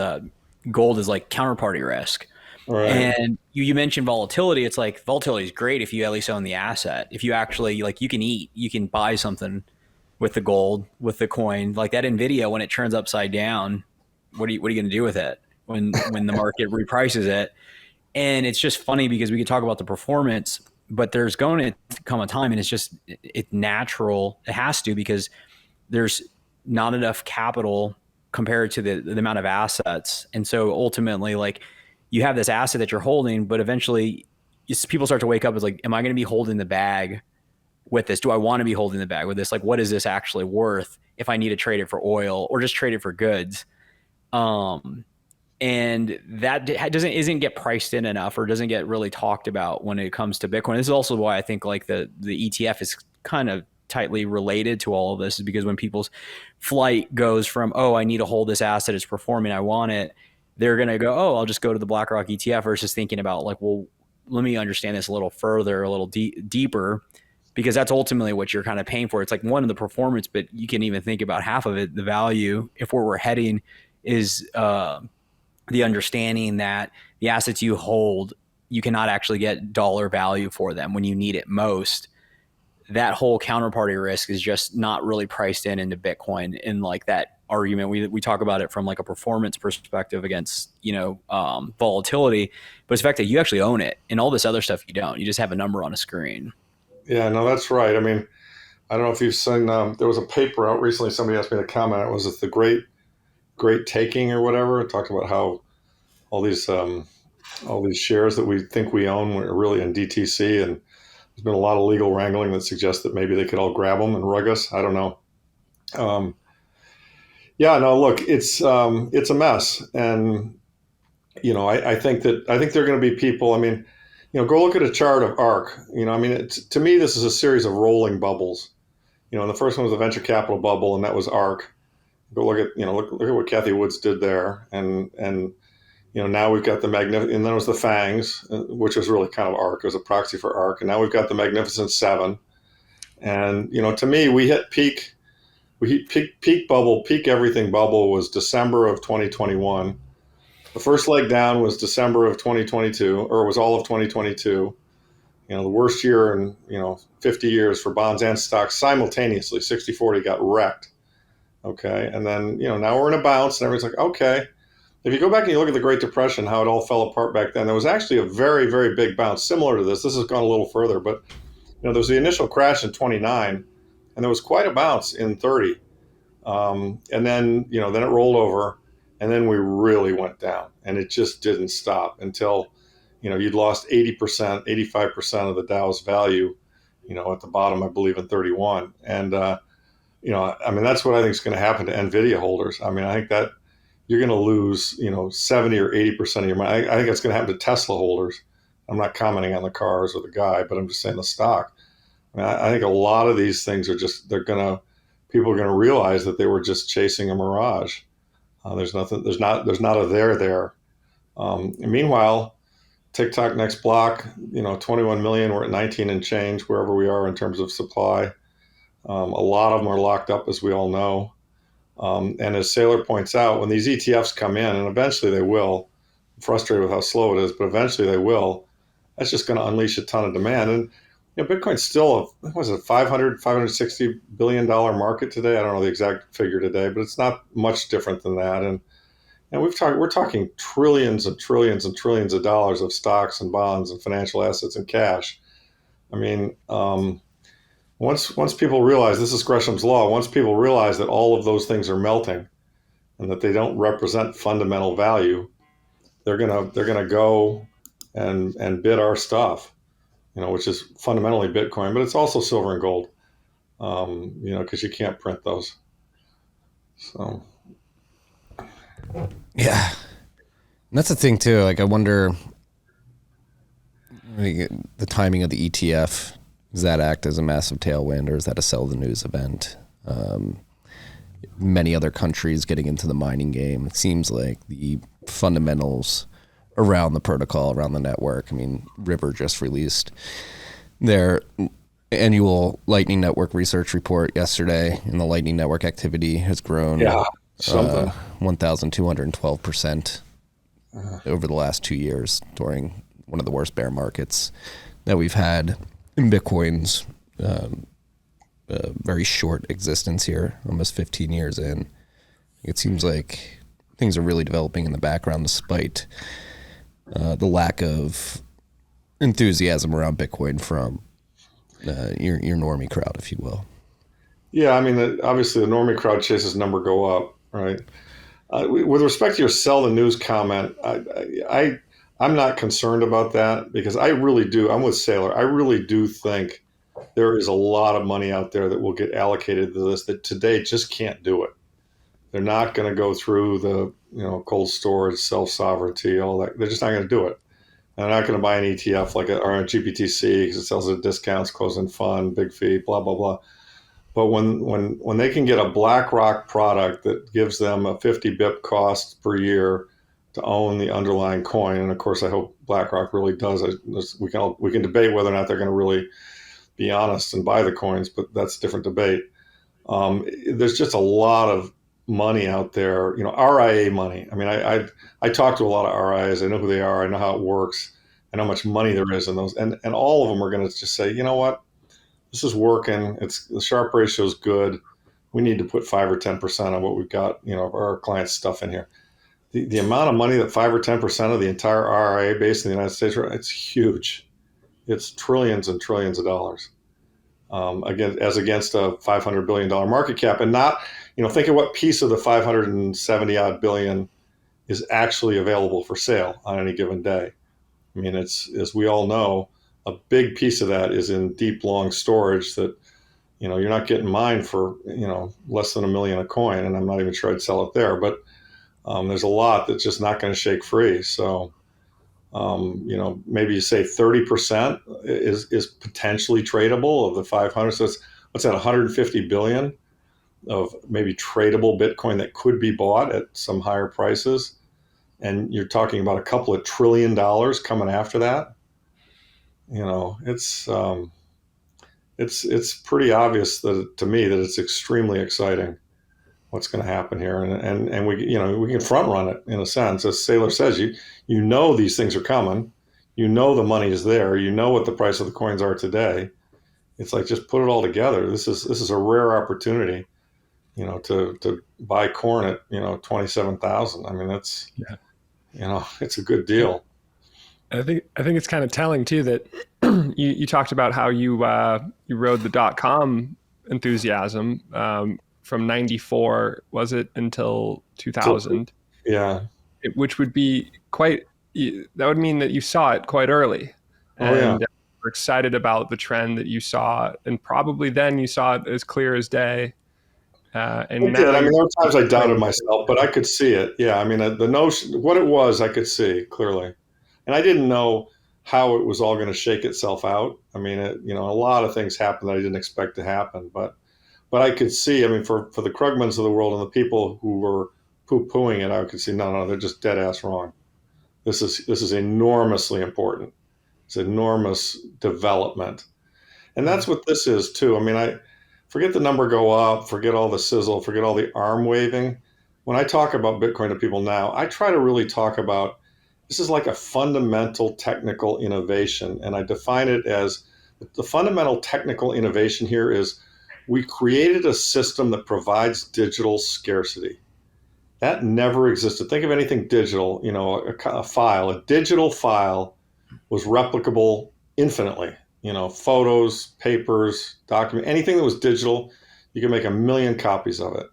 gold is like counterparty risk. Right. And you mentioned volatility. It's like volatility is great if you at least own the asset. If you actually you can buy something with the gold, with the coin, like that NVIDIA, when it turns upside down, what are you going to do with it when the market reprices it? And it's just funny because we could talk about the performance, but there's going to come a time, and it's natural. It has to, because there's not enough capital compared to the amount of assets. And so ultimately, like, you have this asset that you're holding, but eventually people start to wake up as like, am I going to be holding the bag with this? Do I want to be holding the bag with this? Like, what is this actually worth if I need to trade it for oil or just trade it for goods? And that isn't get priced in enough, or doesn't get really talked about when it comes to Bitcoin. This is also why I think like the ETF is kind of tightly related to all of this, is because when people's flight goes from, oh, I need to hold this asset, it's performing, I want it, they're going to go, oh, I'll just go to the BlackRock ETF, versus thinking about like, well, let me understand this a little further, a little deeper, because that's ultimately what you're kind of paying for. It's like one of the performance, but you can even think about half of it, the value, if where we're heading is the understanding that the assets you hold, you cannot actually get dollar value for them when you need it most. That whole counterparty risk is just not really priced into Bitcoin. In like that argument, we talk about it from like a performance perspective against, volatility, but it's the fact that you actually own it, and all this other stuff you don't. You just have a number on a screen. Yeah, no, that's right. I mean, I don't know if you've seen, there was a paper out recently, somebody asked me to comment, was it the Great Taking or whatever? It talked about how all these shares that we think we own were really in DTC, and there's been a lot of legal wrangling that suggests that maybe they could all grab them and rug us. I don't know. Look, it's a mess, and I think there are going to be people. I mean, go look at a chart of ARK. To me, this is a series of rolling bubbles. And the first one was the venture capital bubble, and that was ARK. Go look at look at what Cathie Woods did there, and Now we've got the and then it was the FANGs, which was really kind of ARK. It was a proxy for ARK. And now we've got the Magnificent Seven. And, to me, we hit peak bubble, peak everything bubble was December of 2021. The first leg down was December of 2022, or it was all of 2022. The worst year in, 50 years for bonds and stocks simultaneously. 60-40 got wrecked. Okay. And then, now we're in a bounce and everybody's like, okay. If you go back and you look at the Great Depression, how it all fell apart back then, there was actually a very, very big bounce similar to this. This has gone a little further, but there was the initial crash in 29, and there was quite a bounce in 30. And then, then it rolled over, and then we really went down, and it just didn't stop until, you'd lost 80%, 85% of the Dow's value, at the bottom, I believe, in 31. And, that's what I think is going to happen to NVIDIA holders. I think that you're going to lose, 70 or 80% of your money. I think that's going to happen to Tesla holders. I'm not commenting on the cars or the guy, but I'm just saying the stock. I think a lot of these things are just, people are going to realize that they were just chasing a mirage. There's not a there. And meanwhile, TikTok next block, 21 million, we're at 19 and change, wherever we are in terms of supply. A lot of them are locked up, as we all know. And as Saylor points out, when these ETFs come in, and eventually they will, I'm frustrated with how slow it is, but eventually they will, that's just going to unleash a ton of demand. And Bitcoin's still a 560 billion dollar market today. I don't know the exact figure today, but it's not much different than that. And we're talking trillions and trillions and trillions of dollars of stocks and bonds and financial assets and cash. Once people realize, this is Gresham's law, once people realize that all of those things are melting and that they don't represent fundamental value, they're gonna go and bid our stuff, which is fundamentally Bitcoin, but it's also silver and gold, because you can't print those. So, yeah, and that's the thing too. Like, I wonder the timing of the ETF. Does that act as a massive tailwind, or is that a sell the news event? Many other countries getting into the mining game. It seems like the fundamentals around the protocol, around the network. River just released their annual Lightning Network research report yesterday, and the Lightning Network activity has grown 1,212% over the last 2 years during one of the worst bear markets that we've had in Bitcoin's very short existence here, almost 15 years in. It seems like things are really developing in the background despite the lack of enthusiasm around Bitcoin from your normie crowd, if you will. Yeah, obviously the normie crowd chases number go up, right? With respect to your sell the news comment, I'm not concerned about that, because I really do. I'm with Saylor. I really do think there is a lot of money out there that will get allocated to this that today just can't do it. They're not going to go through the cold storage, self-sovereignty, all that. They're just not going to do it. And they're not going to buy an ETF or a GPTC because it sells at discounts, closed-end fund, big fee, blah, blah, blah. But when they can get a BlackRock product that gives them a 50 BIP cost per year to own the underlying coin, and of course I hope BlackRock really does. We can debate whether or not they're going to really be honest and buy the coins, but that's a different debate. There's just a lot of money out there, RIA money. I talk to a lot of RIAs. I know who they are. I know how it works. I know how much money there is in those, and all of them are going to just say, you know what, this is working. The Sharpe ratio is good. We need to put 5 or 10% of what we've got, of our clients' stuff in here. The amount of money that 5 or 10% of the entire RIA base in the United States, it's huge. It's trillions and trillions of dollars. Against a $500 billion market cap, and not, think of what piece of the 570 odd billion is actually available for sale on any given day. It's, as we all know, a big piece of that is in deep long storage that, you're not getting mined for, less than $1 million a coin. And I'm not even sure I'd sell it there, but there's a lot that's just not going to shake free. So, maybe you say 30% is potentially tradable of the 500. So what's that, 150 billion of maybe tradable Bitcoin that could be bought at some higher prices. and you're talking about a couple of $1 trillion coming after that. It's pretty obvious to me that it's extremely exciting what's going to happen here, and we can front run it in a sense. As Saylor says, these things are coming, the money is there, what the price of the coins are today. It's like, just put it all together. This is a rare opportunity, to buy corn at 27,000. I mean, that's it's a good deal. I think it's kind of telling too that you talked about how you rode the .com enthusiasm from 94, was it, until 2000? Yeah. Which would be that would mean that you saw it quite early. And were excited about the trend that you saw, and probably then you saw it as clear as day. And there were times I doubted myself, but I could see it. Yeah, I mean, the notion, what it was, I could see clearly, and I didn't know how it was all going to shake itself out. I mean, a lot of things happened that I didn't expect to happen, but I could see. I mean, for the Krugmans of the world and the people who were poo-pooing it, I could see, no, they're just dead ass wrong. This is enormously important. It's enormous development, and that's what this is too. I mean, I forget the number go up, forget all the sizzle, forget all the arm waving. When I talk about Bitcoin to people now, I try to really talk about, this is like a fundamental technical innovation, and I define it as, the fundamental technical innovation here is, we created a system that provides digital scarcity. That never existed. Think of anything digital, a digital file was replicable infinitely. Photos, papers, document, anything that was digital, you could make 1 million copies of it.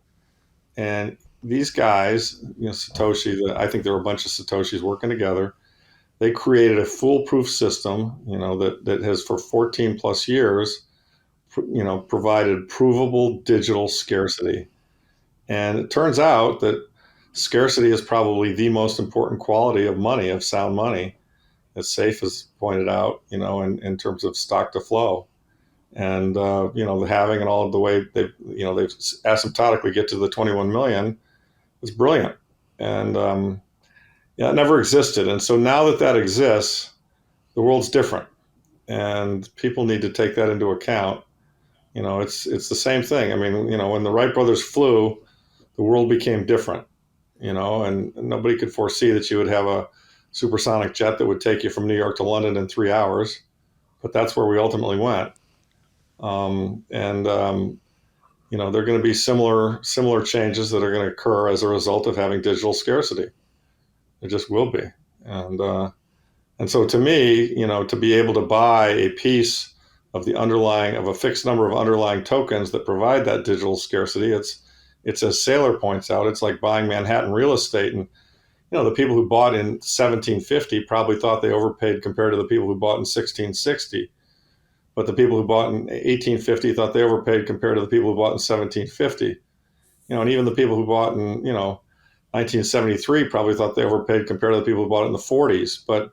And these guys, Satoshi, I think there were a bunch of Satoshis working together. They created a foolproof system, that has for 14 plus years, provided provable digital scarcity. And it turns out that scarcity is probably the most important quality of money, of sound money. As Safe has pointed out, in terms of stock to flow, and the halving and all of the way they've asymptotically get to the 21 million is brilliant, and it never existed. And so now that exists, the world's different, and people need to take that into account. It's the same thing. I mean, when the Wright brothers flew, the world became different, and nobody could foresee that you would have a supersonic jet that would take you from New York to London in 3 hours, but that's where we ultimately went. There are going to be similar changes that are going to occur as a result of having digital scarcity. There just will be. And so to me, to be able to buy a piece of a fixed number of underlying tokens that provide that digital scarcity, it's as Saylor points out, it's like buying Manhattan real estate. And the people who bought in 1750 probably thought they overpaid compared to the people who bought in 1660. But the people who bought in 1850 thought they overpaid compared to the people who bought in 1750. And even the people who bought in, 1973 probably thought they overpaid compared to the people who bought it in the 40s. But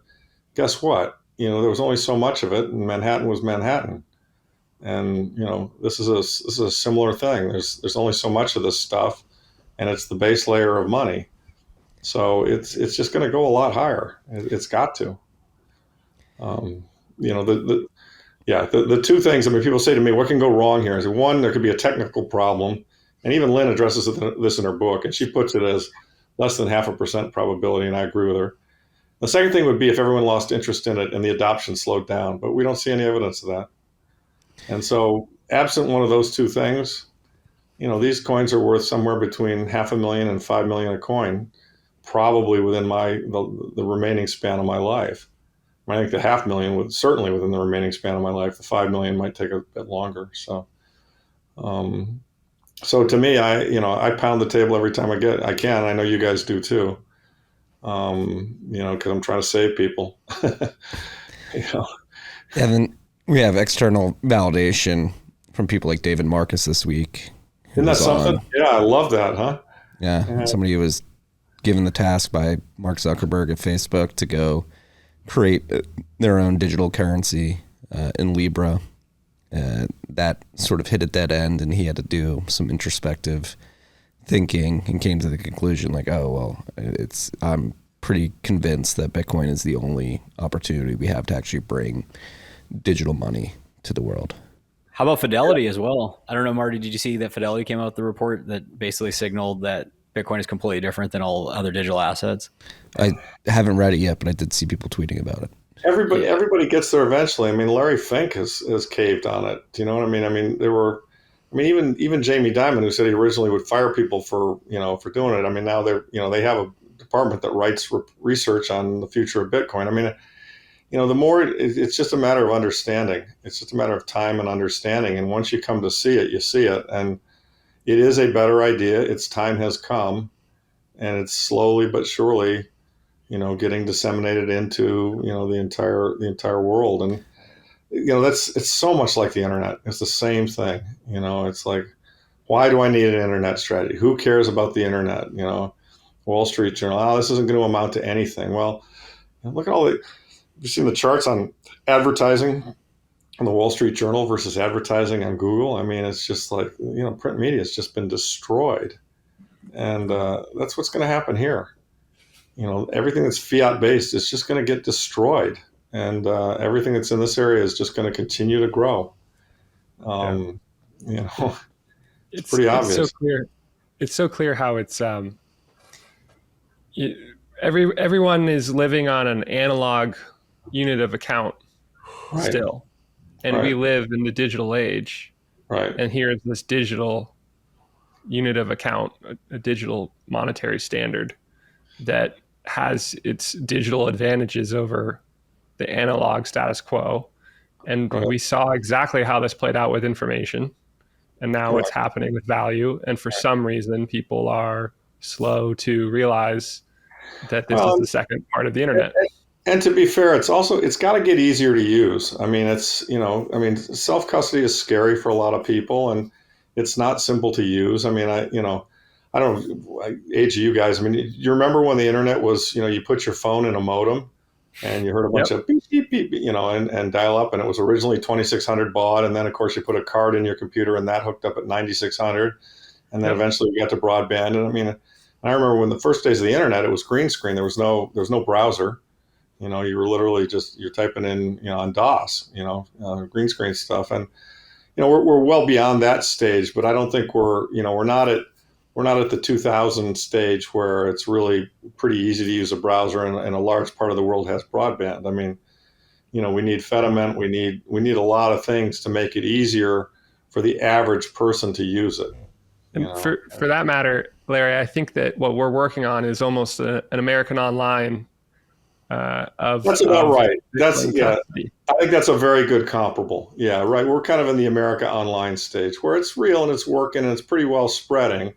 guess what? There was only so much of it, and Manhattan was Manhattan. And, this is a similar thing. There's only so much of this stuff, and it's the base layer of money. So it's just going to go a lot higher. It's got to. The two things. I mean, people say to me, "What can go wrong here?" I say, one, there could be a technical problem, and even Lynn addresses this in her book, and she puts it as less than 0.5% probability, and I agree with her. The second thing would be if everyone lost interest in it and the adoption slowed down, but we don't see any evidence of that. And so, absent one of those two things, these coins are worth somewhere between $500,000 and $5 million a coin, probably within the remaining span of my life. I think the 500,000 would certainly within the remaining span of my life. The 5 million might take a bit longer. So, to me, I pound the table every time I can. I know you guys do too. Because I'm trying to save people. And then we have external validation from people like David Marcus this week. Isn't that something? Yeah, I love that, huh? Yeah, somebody who was given the task by Mark Zuckerberg at Facebook to go create their own digital currency in Libra. That sort of hit a dead end, and he had to do some introspective thinking and came to the conclusion like, oh, well, I'm pretty convinced that Bitcoin is the only opportunity we have to actually bring digital money to the world. How about Fidelity as well? I don't know, Marty, did you see that Fidelity came out with the report that basically signaled that Bitcoin is completely different than all other digital assets? I haven't read it yet, but I did see people tweeting about it. Everybody gets there eventually. I mean, Larry Fink has caved on it. Do you know what I mean? I mean, even Jamie Dimon, who said he originally would fire people for doing it. I mean, now they have a department that writes research on the future of Bitcoin. I mean, the more it's just a matter of understanding. It's just a matter of time and understanding. And once you come to see it, you see it. And it is a better idea. Its time has come, and it's slowly but surely, getting disseminated into, the entire world. And, it's so much like the internet. It's the same thing. It's like, why do I need an internet strategy? Who cares about the internet? Wall Street Journal, this isn't going to amount to anything. Well, look at you've seen the charts on advertising on the Wall Street Journal versus advertising on Google. I mean, it's just like, print media has just been destroyed. And that's what's going to happen here. Everything that's fiat based is just going to get destroyed. And everything that's in this area is just going to continue to grow. It's pretty obvious. It's so clear. It's so clear how it's everyone is living on an analog unit of account still, and we live in the digital age. Right. And here's this digital unit of account, a digital monetary standard that has its digital advantages over the analog status quo. And we saw exactly how this played out with information. And now it's happening with value. And for some reason, people are slow to realize that this is the second part of the internet. And to be fair, it's got to get easier to use. I mean, self-custody is scary for a lot of people, and it's not simple to use. I mean, I age you guys. I mean, you remember when the internet was, you put your phone in a modem and you heard a bunch of beep, beep, beep, and dial up, and it was originally 2600 baud. And then of course you put a card in your computer and that hooked up at 9600. And then eventually we got to broadband. And I mean, I remember when the first days of the internet, it was green screen. There was no browser. You were literally you're typing in, on DOS, green screen stuff. And, we're well beyond that stage, but I don't think we're not at the 2000 stage where it's really pretty easy to use a browser and a large part of the world has broadband. I mean, we need Fediment. We need a lot of things to make it easier for the average person to use it. And for that matter, Larry, I think that what we're working on is almost an American Online that's about right. I think that's a very good comparable. Yeah, right. We're kind of in the America Online stage where it's real and it's working and it's pretty well spreading,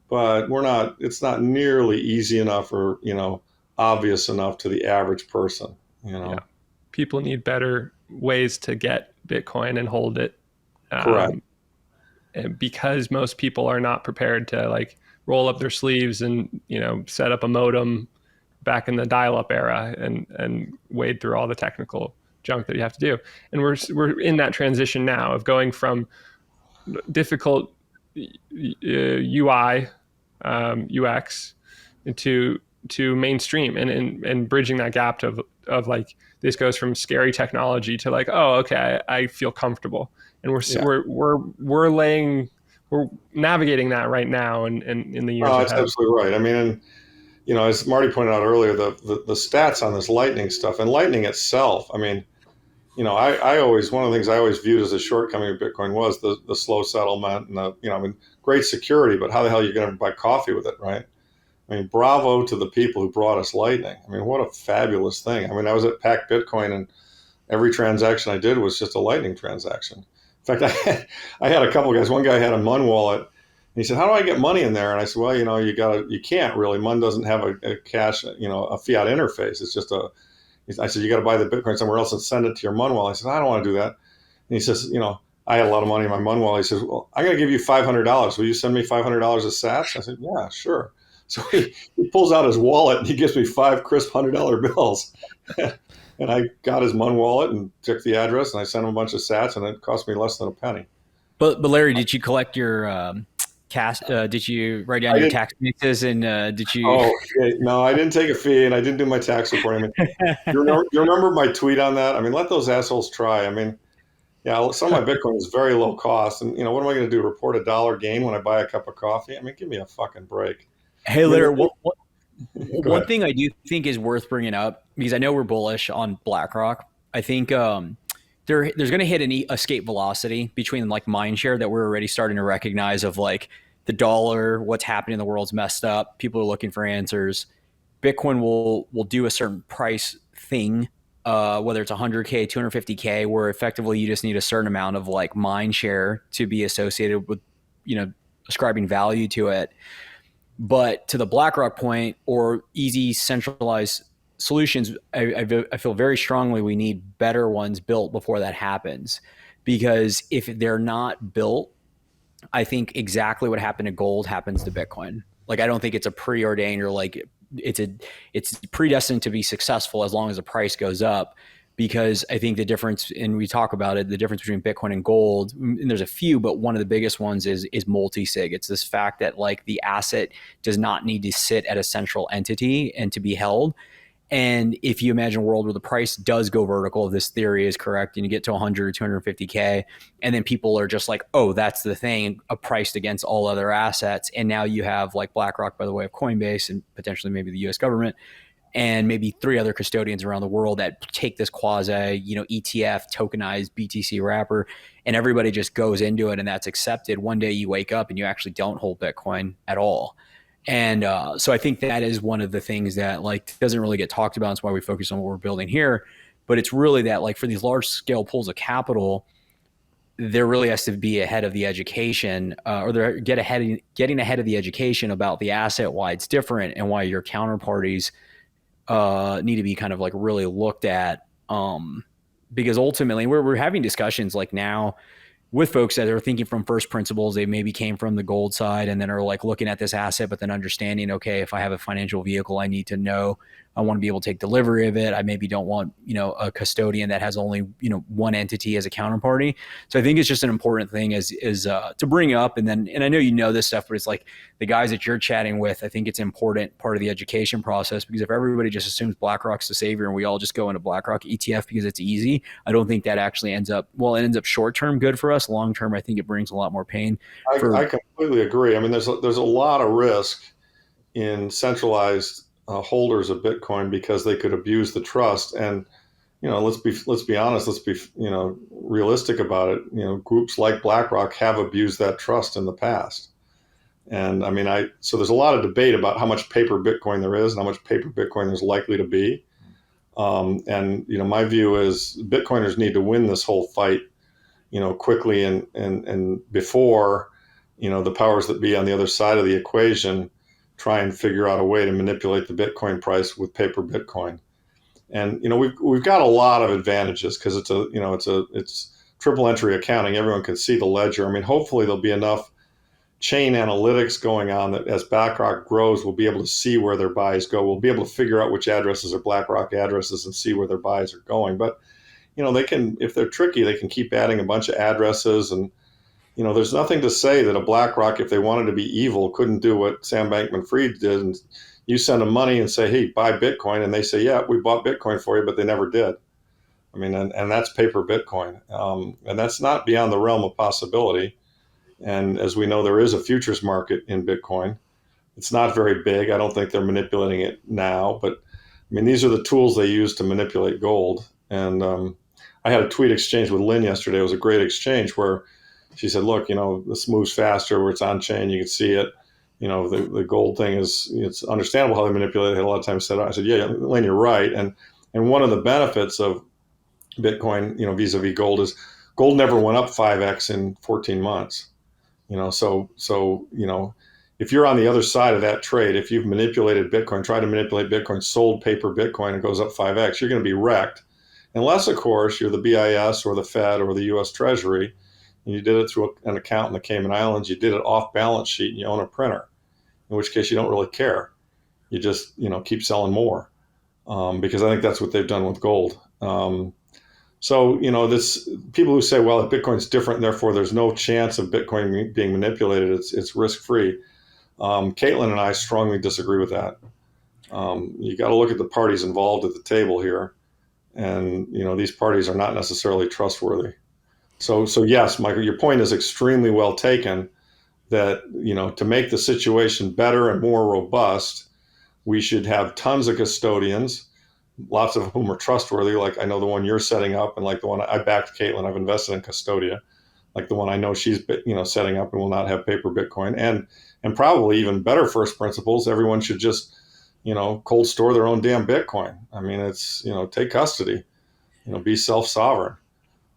but it's not nearly easy enough or, obvious enough to the average person, Yeah. People need better ways to get Bitcoin and hold it. Correct. And because most people are not prepared to roll up their sleeves and, set up a modem back in the dial-up era and wade through all the technical junk that you have to do. And we're in that transition now of going from difficult UI, UX into mainstream and bridging that gap of this goes from scary technology to oh, okay, I feel comfortable. And we're navigating that right now and in the years ahead. That's absolutely right. I mean, and as Marty pointed out earlier, the stats on this Lightning stuff and Lightning itself. I mean, I always, one of the things I always viewed as a shortcoming of Bitcoin was the slow settlement and great security, but how the hell are you going to buy coffee with it, right? I mean, bravo to the people who brought us Lightning. I mean, what a fabulous thing. I mean, I was at Pack Bitcoin and every transaction I did was just a Lightning transaction. In fact, I had a couple of guys. One guy had a Mun wallet. And he said, how do I get money in there? And I said, well, you can't really. Mun doesn't have a cash, a fiat interface. It's just I said, you got to buy the Bitcoin somewhere else and send it to your Mun wallet. I said, I don't want to do that. And he says, I had a lot of money in my Mun wallet. He says, well, I'm going to give you $500. Will you send me $500 as sats? I said, yeah, sure. So he pulls out his wallet and he gives me 5 crisp $100 bills. And I got his Mun wallet and took the address and I sent him a bunch of sats and it cost me less than a penny. But Larry, did you collect your Did you write down I your didn't. tax bases and did you? Oh, okay. No, I didn't take a fee, and I didn't do my tax reporting. I mean, you remember my tweet on that? I mean, let those assholes try. I mean, yeah, some of my Bitcoin is very low cost, and what am I going to do? Report a dollar gain when I buy a cup of coffee? I mean, give me a fucking break. Hey, I mean, Larry, go one ahead. thing I do think is worth bringing up, because I know we're bullish on BlackRock. I think there's going to hit an escape velocity between like mind share that we're already starting to recognize of like the dollar, what's happening in the world's messed up. People are looking for answers. Bitcoin will do a certain price thing, whether it's 100K, 250K, where effectively you just need a certain amount of like mind share to be associated with, ascribing value to it. But to the BlackRock point or easy centralized solutions, I feel very strongly we need better ones built before that happens. Because if they're not built, I think exactly what happened to gold happens to Bitcoin. Like, I don't think it's a preordained or like it's predestined to be successful as long as the price goes up. Because I think the difference, and we talk about it, the difference between Bitcoin and gold, and there's a few, but one of the biggest ones is multisig. It's this fact that like the asset does not need to sit at a central entity and to be held. And if you imagine a world where the price does go vertical, if this theory is correct, and you get to 100 or 250K, and then people are just like, oh, that's the thing, priced against all other assets. And now you have like BlackRock by the way of Coinbase and potentially maybe the US government and maybe 3 other custodians around the world that take this quasi, ETF tokenized BTC wrapper, and everybody just goes into it and that's accepted. One day you wake up and you actually don't hold Bitcoin at all. And so I think that is one of the things that like doesn't really get talked about. That's why we focus on what we're building here. But it's really that like for these large scale pools of capital, there really has to be ahead of the education, or they're getting ahead of the education about the asset, why it's different, and why your counterparties need to be kind of like really looked at. Because ultimately we're having discussions like now with folks that are thinking from first principles. They maybe came from the gold side and then are like looking at this asset, but then understanding, okay, if I have a financial vehicle, I need to know, I want to be able to take delivery of it. I maybe don't want, a custodian that has only, one entity as a counterparty. So I think it's just an important thing is to bring up. And I know this stuff, but it's like the guys that you're chatting with, I think it's important part of the education process, because if everybody just assumes BlackRock's the savior and we all just go into BlackRock ETF because it's easy, I don't think that actually ends up short-term good for us. Long-term, I think it brings a lot more pain. I completely agree. I mean, there's a lot of risk in centralized holders of Bitcoin because they could abuse the trust. And let's be honest. Let's be realistic about it. Groups like BlackRock have abused that trust in the past. And I mean, so there's a lot of debate about how much paper Bitcoin there is and how much paper Bitcoin there's likely to be. And my view is Bitcoiners need to win this whole fight, quickly and before, the powers that be on the other side of the equation try and figure out a way to manipulate the Bitcoin price with paper Bitcoin. And we've got a lot of advantages because it's triple entry accounting. Everyone can see the ledger. I mean, hopefully there'll be enough chain analytics going on that as BlackRock grows, we'll be able to see where their buys go. We'll be able to figure out which addresses are BlackRock addresses and see where their buys are going. But they can, if they're tricky, they can keep adding a bunch of addresses. And there's nothing to say that a BlackRock, if they wanted to be evil, couldn't do what Sam Bankman-Fried did. And you send them money and say, hey, buy Bitcoin. And they say, yeah, we bought Bitcoin for you, but they never did. I mean, and that's paper Bitcoin. And that's not beyond the realm of possibility. And as we know, there is a futures market in Bitcoin. It's not very big. I don't think they're manipulating it now. But, I mean, these are the tools they use to manipulate gold. And I had a tweet exchange with Lynn yesterday. It was a great exchange where she said, look, this moves faster where it's on chain. You can see it. The gold thing it's understandable how they manipulate it. A lot of times I said, yeah, Lynn, you're right. And one of the benefits of Bitcoin, vis-a-vis gold is gold never went up 5x in 14 months. So if you're on the other side of that trade, if you've manipulated Bitcoin, tried to manipulate Bitcoin, sold paper Bitcoin, and goes up 5x, you're going to be wrecked. Unless, of course, you're the BIS or the Fed or the U.S. Treasury, and you did it through an account in the Cayman Islands, you did it off balance sheet, and you own a printer, in which case you don't really care. You just, keep selling more, because I think that's what they've done with gold. So, this people who say, well, if Bitcoin's different, therefore there's no chance of Bitcoin being manipulated, it's risk-free. Caitlin and I strongly disagree with that. You got to look at the parties involved at the table here. And, these parties are not necessarily trustworthy. So yes, Michael, your point is extremely well taken that, to make the situation better and more robust, we should have tons of custodians, lots of whom are trustworthy. Like I know the one you're setting up, and like the one I backed Caitlin, I've invested in Custodia, like the one I know she's, setting up and will not have paper Bitcoin, and probably even better first principles. Everyone should just, cold store their own damn Bitcoin. I mean, it's, take custody, be self-sovereign.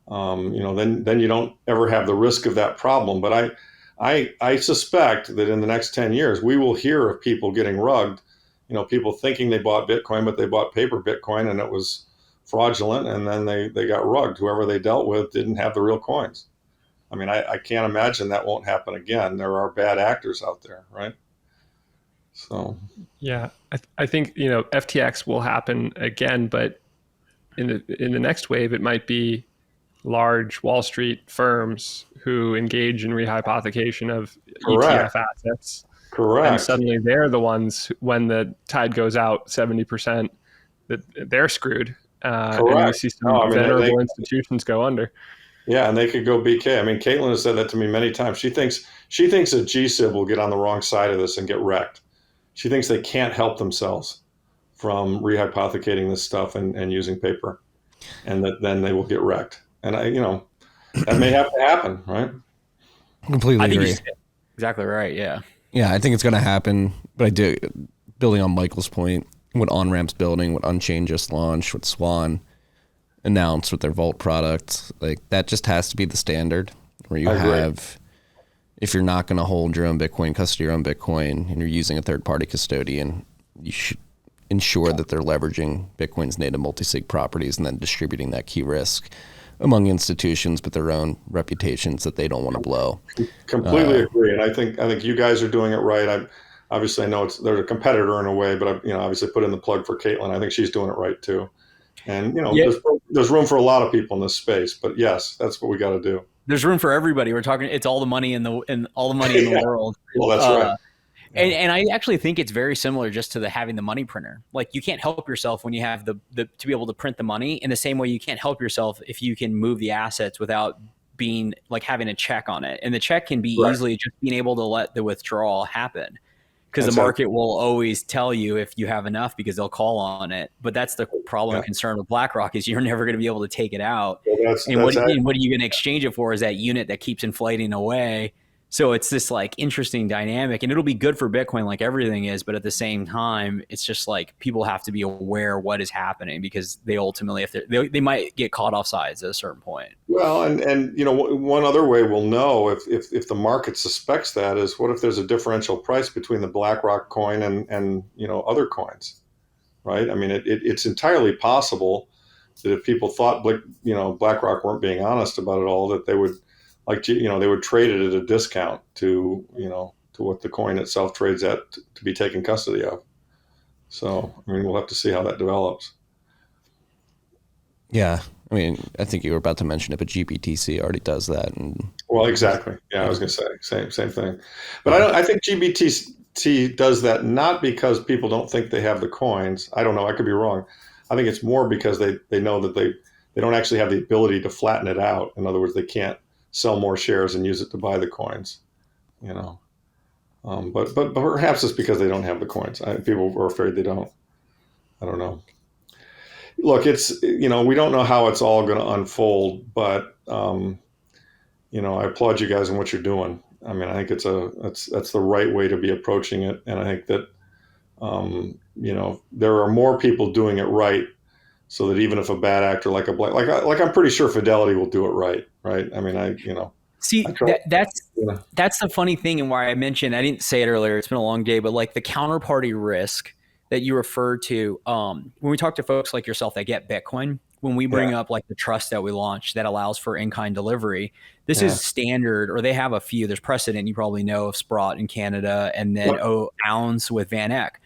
Then you don't ever have the risk of that problem. But I suspect that in the next 10 years, we will hear of people getting rugged, people thinking they bought Bitcoin, but they bought paper Bitcoin and it was fraudulent. And then they got rugged. Whoever they dealt with didn't have the real coins. I mean, I can't imagine that won't happen again. There are bad actors out there, right? So, yeah, I think, FTX will happen again, but in the next wave, it might be large Wall Street firms who engage in rehypothecation of Correct. ETF assets. Correct. And suddenly they're the ones, when the tide goes out 70%, that they're screwed. And we see some venerable institutions go under. Yeah, and they could go BK. I mean, Caitlin has said that to me many times. She thinks that GSIB will get on the wrong side of this and get wrecked. She thinks they can't help themselves from rehypothecating this stuff and using paper, and that then they will get wrecked. And that may have to happen, right? Completely agree. Exactly right. Yeah. Yeah, I think it's going to happen. But I do, building on Michael's point, what OnRamp's building, what Unchained just launched, what Swan announced with their Vault product, like that just has to be the standard. Where you have, if you're not going to hold your own Bitcoin, custody your own Bitcoin, and you're using a third-party custodian, you should ensure that they're leveraging Bitcoin's native multisig properties and then distributing that key risk among institutions, but their own reputations that they don't want to blow. Completely agree, and I think you guys are doing it right. I know they're a competitor in a way, but I obviously put in the plug for Caitlin. I think she's doing it right too. And there's room for a lot of people in this space, but yes, that's what we got to do. There's room for everybody. We're talking. It's all the money in the world. Well, that's right. And I actually think it's very similar just to having the money printer. Like you can't help yourself when you have the to be able to print the money, in the same way you can't help yourself if you can move the assets without being like having a check on it. And the check can be easily just being able to let the withdrawal happen, because the market will always tell you if you have enough, because they'll call on it. But that's the problem and concern with BlackRock, is you're never going to be able to take it out. Well, what are you going to exchange it for? Is that unit that keeps inflating away. So it's this like interesting dynamic, and it'll be good for Bitcoin like everything is. But at the same time, it's just like people have to be aware what is happening, because they ultimately, if they might get caught off sides at a certain point. Well, and one other way we'll know if the market suspects that is, what if there's a differential price between the BlackRock coin and other coins, right? I mean, it's entirely possible that if people thought BlackRock weren't being honest about it all, that they would. They would trade it at a discount to what the coin itself trades at to be taken custody of. So, I mean, we'll have to see how that develops. Yeah. I mean, I think you were about to mention it, but GBTC already does that. Well, exactly. Yeah, I was going to say same thing. But I think GBTC does that not because people don't think they have the coins. I don't know. I could be wrong. I think it's more because they know that they don't actually have the ability to flatten it out. In other words, they can't sell more shares and use it to buy the coins, but perhaps it's because they don't have the coins. People are afraid they don't. I don't know. Look, it's we don't know how it's all going to unfold, but I applaud you guys in what you're doing. I mean, I think that's the right way to be approaching it, and I think that there are more people doing it right. So that even if a bad actor like I'm pretty sure Fidelity will do it right? I mean, that's the funny thing, and why I mentioned, I didn't say it earlier, it's been a long day, but like the counterparty risk that you referred to, when we talk to folks like yourself that get Bitcoin, when we bring up like the trust that we launched that allows for in-kind delivery, this is standard, or they have a few. There's precedent, you probably know, of Sprott in Canada, and then Ounce with Van Eck.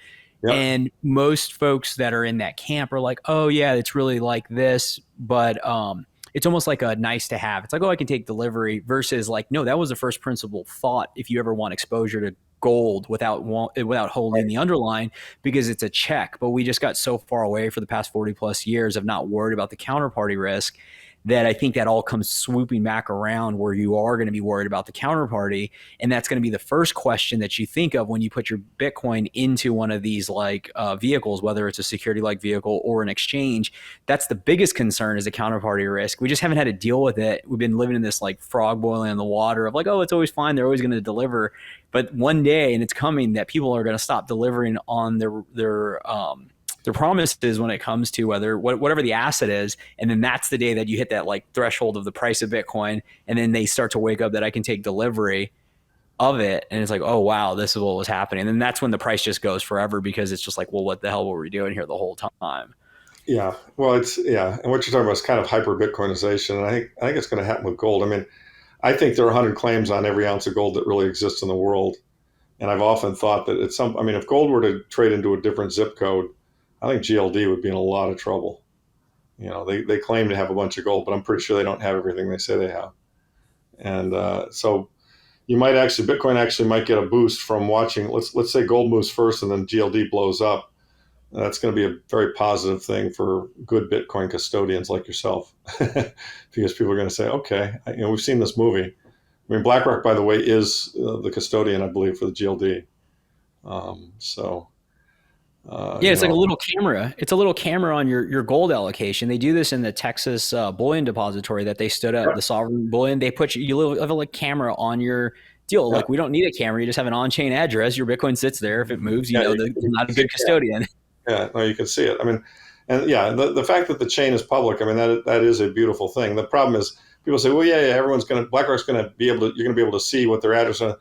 Yep. And most folks that are in that camp are like, oh yeah, it's really like this, but it's almost like a nice to have. It's like, oh, I can take delivery versus like, no, that was the first principle thought. If you ever want exposure to gold without holding the underlying, because it's a check. But we just got so far away for the past 40 plus years of not worried about the counterparty risk that I think that all comes swooping back around where you are going to be worried about the counterparty. And that's going to be the first question that you think of when you put your Bitcoin into one of these like vehicles, whether it's a security like vehicle or an exchange. That's the biggest concern, is the counterparty risk. We just haven't had to deal with it. We've been living in this like frog boiling in the water of like, oh, it's always fine. They're always going to deliver. But one day, and it's coming, that people are going to stop delivering on their promises when it comes to whatever the asset is. And then that's the day that you hit that like threshold of the price of Bitcoin. And then they start to wake up that I can take delivery of it. And it's like, oh, wow, this is what was happening. And then that's when the price just goes forever, because it's just like, well, what the hell were we doing here the whole time? Yeah. Well, and what you're talking about is kind of hyper Bitcoinization. And I think it's going to happen with gold. I mean, I think there are 100 claims on every ounce of gold that really exists in the world. And I've often thought that if gold were to trade into a different zip code, I think GLD would be in a lot of trouble. You know, they claim to have a bunch of gold, but I'm pretty sure they don't have everything they say they have. And so Bitcoin actually might get a boost from watching, let's say gold moves first and then GLD blows up. That's going to be a very positive thing for good Bitcoin custodians like yourself, because people are going to say, okay, we've seen this movie. I mean, BlackRock, by the way, is the custodian, I believe, for the GLD. It's like a little camera. It's a little camera on your gold allocation. They do this in the Texas bullion depository that they stood up, the sovereign bullion. They put you have a camera on your deal. Like, we don't need a camera. You just have an on-chain address. Your Bitcoin sits there. If it moves, you know they're not a good custodian. Yeah, no, you can see it. I mean, and the fact that the chain is public, I mean, that is a beautiful thing. The problem is people say, well, BlackRock's going to be able to, you're going to be able to see what their address is.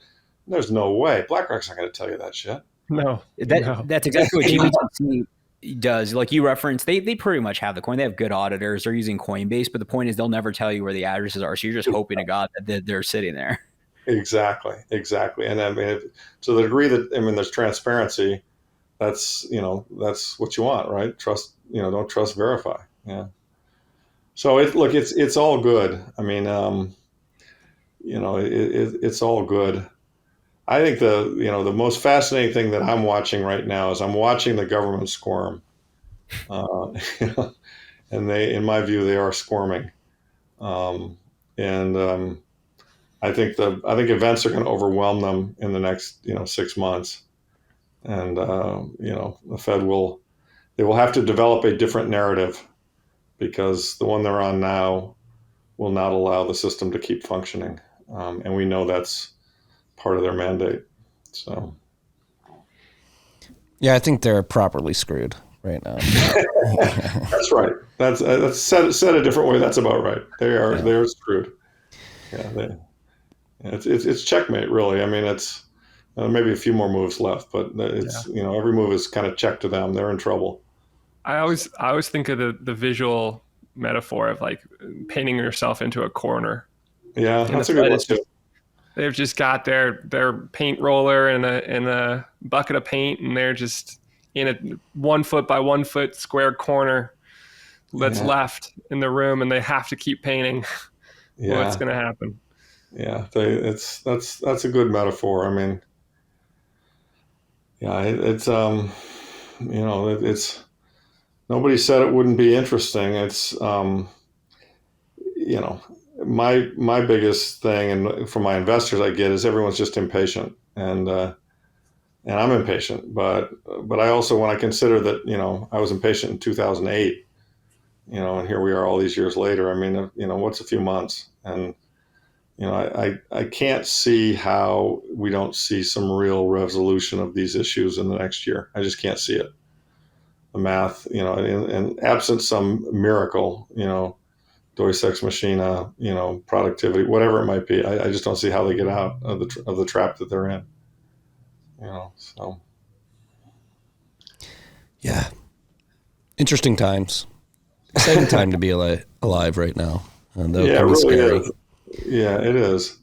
There's no way. BlackRock's not going to tell you that shit. No. That's exactly what GBTC does. Like you referenced, they pretty much have the coin. They have good auditors. They're using Coinbase, but the point is they'll never tell you where the addresses are. So you're just hoping to God that they're sitting there. Exactly. And I mean, to the degree that, there's transparency, that's what you want, right? Trust, don't trust, verify. Yeah. So it's all good. I mean, it's all good. I think the most fascinating thing that I'm watching right now is I'm watching the government squirm, and in my view, they are squirming, I think events are going to overwhelm them in the next 6 months, and the Fed will have to develop a different narrative, because the one they're on now will not allow the system to keep functioning, and we know that's part of their mandate. So yeah, I think they're properly screwed right now. That's right. That's said a different way. That's about right. They're screwed. Yeah, it's checkmate, really. I mean, it's maybe a few more moves left, but it's every move is kind of check to them. They're in trouble. I always think of the visual metaphor of like painting yourself into a corner. Yeah, that's a good one too. They've just got their paint roller and a bucket of paint, and they're just in a 1 foot by 1 foot square corner that's left in the room, and they have to keep painting. What's going to happen? Yeah, that's a good metaphor. I mean, it's nobody said it wouldn't be interesting. It's my biggest thing, and from my investors I get, is everyone's just impatient, and I'm impatient, but I also, when I consider that I was impatient in 2008, and here we are all these years later. I mean, what's a few months? And I can't see how we don't see some real resolution of these issues in the next year. I just can't see it. The math, and absent some miracle, Deus ex machina, productivity, whatever it might be. I just don't see how they get out of the trap that they're in. So. Yeah. Interesting times. Exciting time to be alive right now. Though yeah, it really scary. is. Yeah, it is.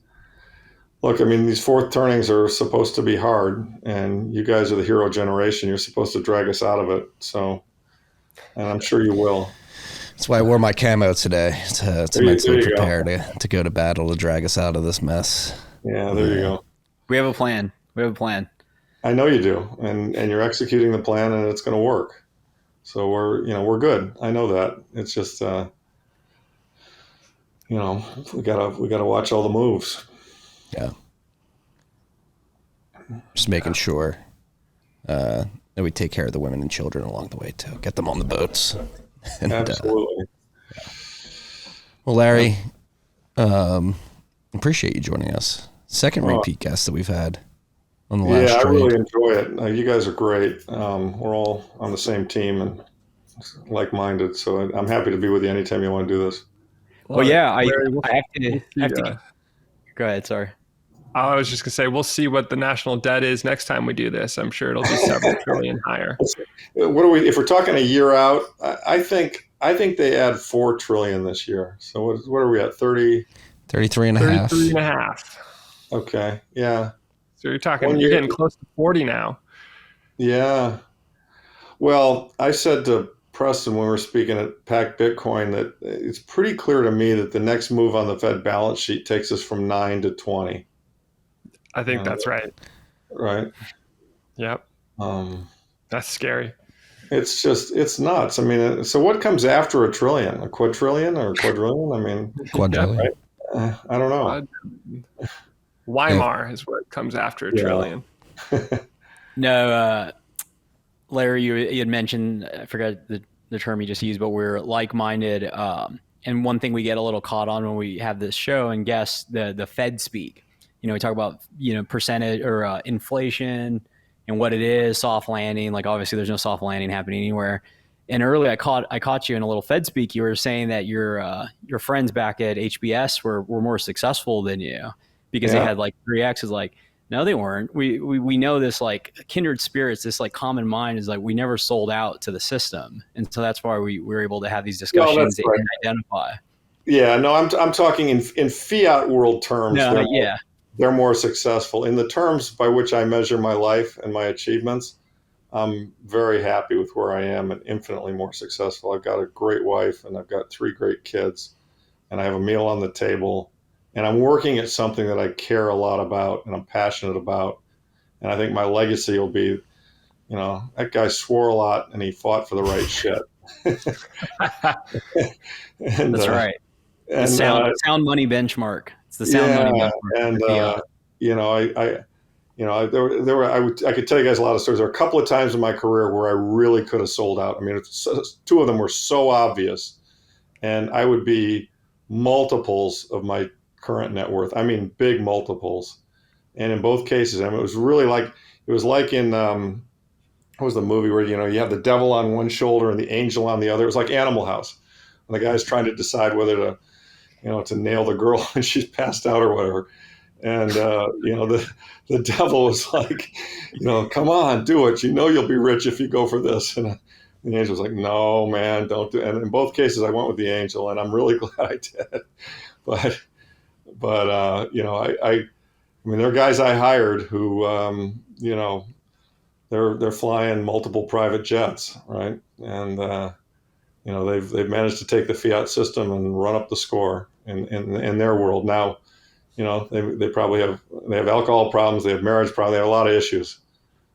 Look, I mean, these fourth turnings are supposed to be hard, and you guys are the hero generation. You're supposed to drag us out of it. So, and I'm sure you will. That's why I wore my camo today to There you mentally go. prepare to go to battle to drag us out of this mess. Yeah, there you go. We have a plan. I know you do, and you're executing the plan, and it's going to work. So we're good. I know that. It's just we gotta watch all the moves. Yeah. Just making sure that we take care of the women and children along the way too. Get them on the boats. And, Absolutely. well, Larry, appreciate you joining us. Second repeat guest that we've had on the last I trade. really enjoy it. You guys are great. We're all on the same team and like-minded. So I'm happy to be with you anytime you want to do this. Well, yeah, I Larry, have to. Go ahead. Sorry. I was just gonna say we'll see what the national debt is next time we do this. I'm sure it'll be several trillion higher. What are we? If we're talking a year out, I think they add 4 trillion this year. So what are we at? 33 and a half. 33 and a half. Okay. Yeah. So you're getting close to 40 now. Yeah. Well, I said to Preston when we were speaking at Pack Bitcoin that it's pretty clear to me that the next move on the Fed balance sheet takes us from 9 to 20. I think that's right. Right. Yep. That's scary. It's nuts. I mean, so what comes after a trillion? A quadrillion or a quadrillion? I mean, Quadrillion. right? I don't know. Weimar is what comes after a trillion. No, Larry, you had mentioned, I forgot the term you just used, but we're like-minded. And one thing we get a little caught on when we have this show and guests, the Fed speak. We talk about, percentage or inflation and what it is, soft landing. Like, obviously there's no soft landing happening anywhere. And earlier I caught you in a little Fed speak. You were saying that your friends back at HBS were more successful than you because they had like 3X. Is like, no, they weren't. We know this, like, kindred spirits, this like common mind is like, we never sold out to the system. And so that's why we were able to have these discussions and identify. Yeah, no, I'm talking in fiat world terms. No, they're more successful. In the terms by which I measure my life and my achievements, I'm very happy with where I am and infinitely more successful. I've got a great wife and I've got 3 great kids and I have a meal on the table and I'm working at something that I care a lot about and I'm passionate about. And I think my legacy will be, that guy swore a lot and he fought for the right shit. And, that's right. And sound money benchmark. It's the sound money benchmark. And I could tell you guys a lot of stories. There were a couple of times in my career where I really could have sold out. I mean, 2 of them were so obvious, and I would be multiples of my current net worth. I mean, big multiples. And in both cases, I mean, it was like in what was the movie where you have the devil on one shoulder and the angel on the other. It was like Animal House, and the guy's trying to decide whether to nail the girl when she's passed out or whatever. And, the devil was like, come on, do it. You'll be rich if you go for this. And the angel was like, no, man, don't do it. And in both cases, I went with the angel and I'm really glad I did. But I mean, there are guys I hired who, they're flying multiple private jets. Right. And, they've managed to take the fiat system and run up the score in their world. Now, they probably have alcohol problems, they have marriage problems, they have a lot of issues.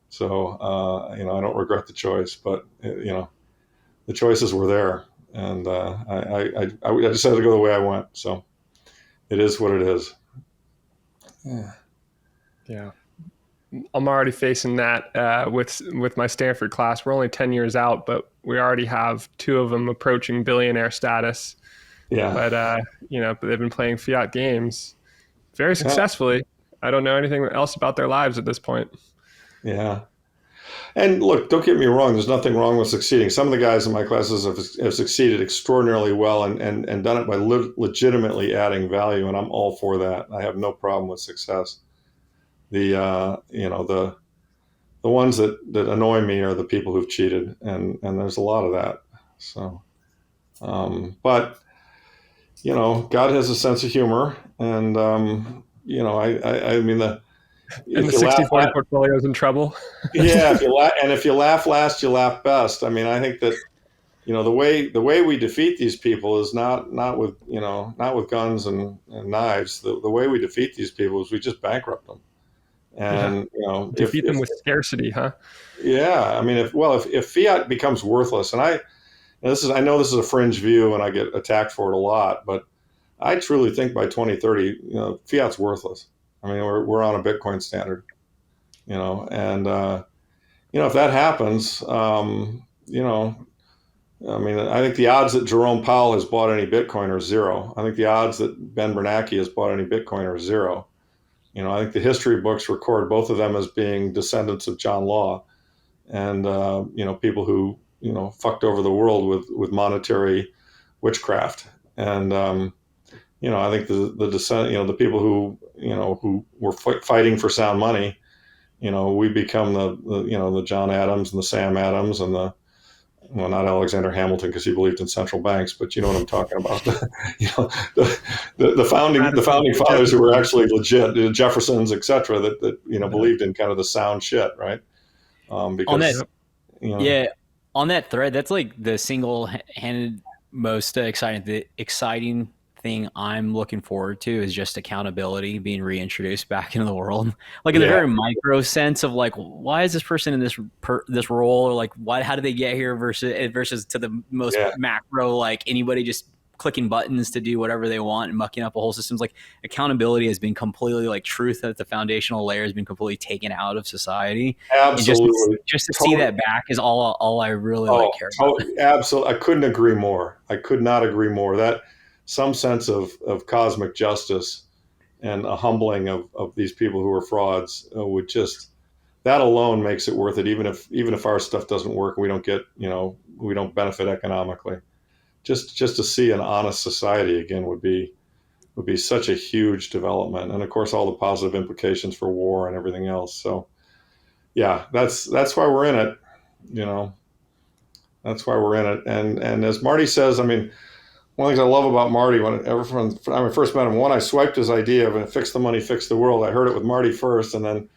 So, I don't regret the choice, but the choices were there, and I just had to go the way I went. So, it is what it is. Yeah. I'm already facing that with my Stanford class. We're only 10 years out, but we already have 2 of them approaching billionaire status. Yeah. But they've been playing fiat games very successfully. I don't know anything else about their lives at this point. Yeah. And look, don't get me wrong. There's nothing wrong with succeeding. Some of the guys in my classes have succeeded extraordinarily well and done it by legitimately adding value. And I'm all for that. I have no problem with success. The ones that annoy me are the people who've cheated. And there's a lot of that. So, but God has a sense of humor, and I mean, And if the you laugh 64 portfolio is in trouble. yeah, if you laugh last, you laugh best. I mean, I think that the way we defeat these people is not with not with guns and knives. The way we defeat these people is we just bankrupt them. And Defeat them with scarcity, huh? yeah, I mean, if fiat becomes worthless, and I know this is a fringe view, and I get attacked for it a lot, but I truly think by 2030, fiat's worthless. I mean, we're on a Bitcoin standard, and if that happens, I mean, I think the odds that Jerome Powell has bought any Bitcoin are zero. I think the odds that Ben Bernanke has bought any Bitcoin are zero. I think the history books record both of them as being descendants of John Law, and people who fucked over the world with monetary witchcraft. And I think the descent, the people who were fighting for sound money, we become the John Adams and the Sam Adams and not Alexander Hamilton because he believed in central banks, but you know what I'm talking about. The founding fathers who were actually legit, the Jeffersons, et cetera, that believed in kind of the sound shit, right? Because on that thread, that's like the single-handed most exciting thing I'm looking forward to is just accountability being reintroduced back into the world. Like in the very micro sense of like, why is this person in this role, or like how did they get here versus to the most macro, like anybody just clicking buttons to do whatever they want and mucking up a whole system. Like accountability has been completely, like truth at the foundational layer has been completely taken out of society. Absolutely. And just to see that back is all I really care about. Absolutely. I couldn't agree more. I could not agree more. That some sense of cosmic justice and a humbling of these people who are frauds would just, that alone makes it worth it. Even if our stuff doesn't work and we don't get, we don't benefit economically, just to see an honest society again would be such a huge development. And of course, all the positive implications for war and everything else. So yeah, that's why we're in it, that's why we're in it. And as Marty says, I mean, one of the things I love about Marty, when I first met him, I swiped his idea of fix the money, fix the world. I heard it with Marty first, and then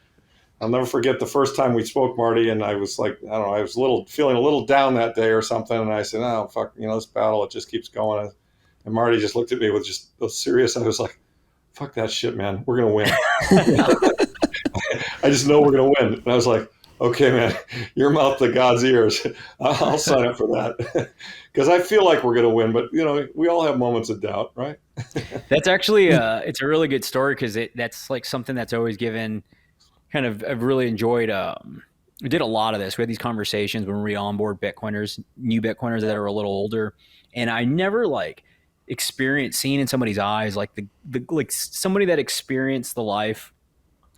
I'll never forget the first time we spoke, Marty, and I was like, I don't know, I was feeling a little down that day or something, and I said, oh, fuck, this battle, it just keeps going. And Marty just looked at me with just a serious, I was like, fuck that shit, man, we're going to win. I just know we're going to win. And I was like, okay, man, your mouth to God's ears. I'll sign up for that because I feel like we're going to win. But, we all have moments of doubt, right? That's actually it's a really good story because that's like something that's always given kind of, I've really enjoyed. We did a lot of this. We had these conversations when we onboard Bitcoiners, new Bitcoiners that are a little older. And I never experienced seeing in somebody's eyes, like like somebody that experienced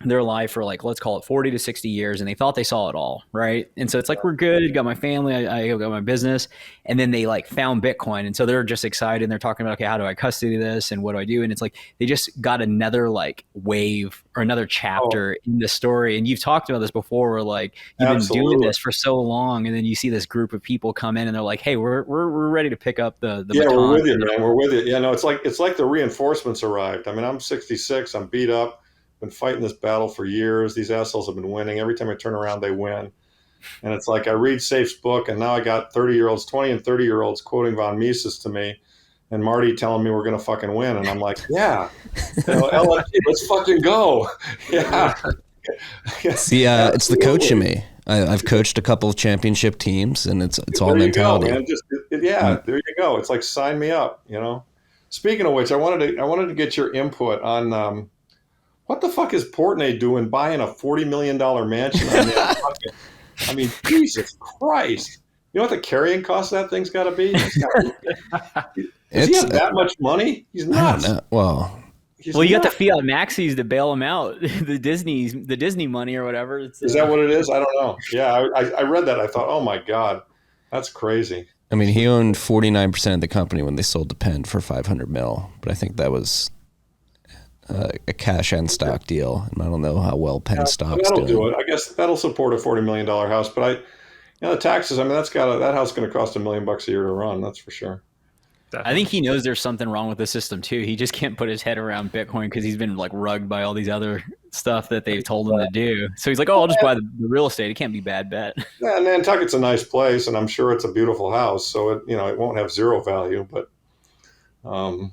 their life for let's call it 40 to 60 years, and they thought they saw it all, right? And so it's like, we're good, I got my family, I got my business, and then they found Bitcoin, and so they're just excited, and they're talking about, okay, how do I custody this, and what do I do? And it's like they just got another wave or another chapter in the story. And you've talked about this before, where you've been doing this for so long, and then you see this group of people come in, and they're like, hey, we're ready to pick up the baton. We're with you, man, we're with you. Yeah, no, it's like the reinforcements arrived. I mean, I'm 66, I'm beat up, been fighting this battle for years. These assholes have been winning. Every time I turn around, they win. And it's like I read Safe's book, and now I got 20 and 30-year-olds quoting von Mises to me, and Marty telling me we're going to fucking win. And I'm like, yeah, LFG, let's fucking go. Yeah. See, it's the coach in me. I've coached a couple of championship teams, and it's all mentality. Go, man. There you go. It's like, sign me up, Speaking of which, I wanted to get your input on what the fuck is Portnoy doing buying a $40 million mansion? I mean, Jesus Christ. You know what the carrying cost of that thing's got to be? Does he have that much money? He's nuts. Well, you got the fiat maxis to bail him out. the Disney money or whatever. Is that what it is? I don't know. Yeah, I read that. I thought, oh my God, that's crazy. I mean, he owned 49% of the company when they sold to Penn for $500 million, but I think that was a cash and stock deal, and I don't know how well Penn stock's doing. That'll do it. I guess that'll support a $40 million house, but the taxes. I mean, that house is going to cost $1 million a year to run. That's for sure. Definitely. I think he knows there's something wrong with the system too. He just can't put his head around Bitcoin because he's been like rugged by all these other stuff that they've told him to do. So he's like, "Oh, I'll just buy the real estate. It can't be bad bet." Yeah, and Nantucket's a nice place, and I'm sure it's a beautiful house, so it won't have zero value. But I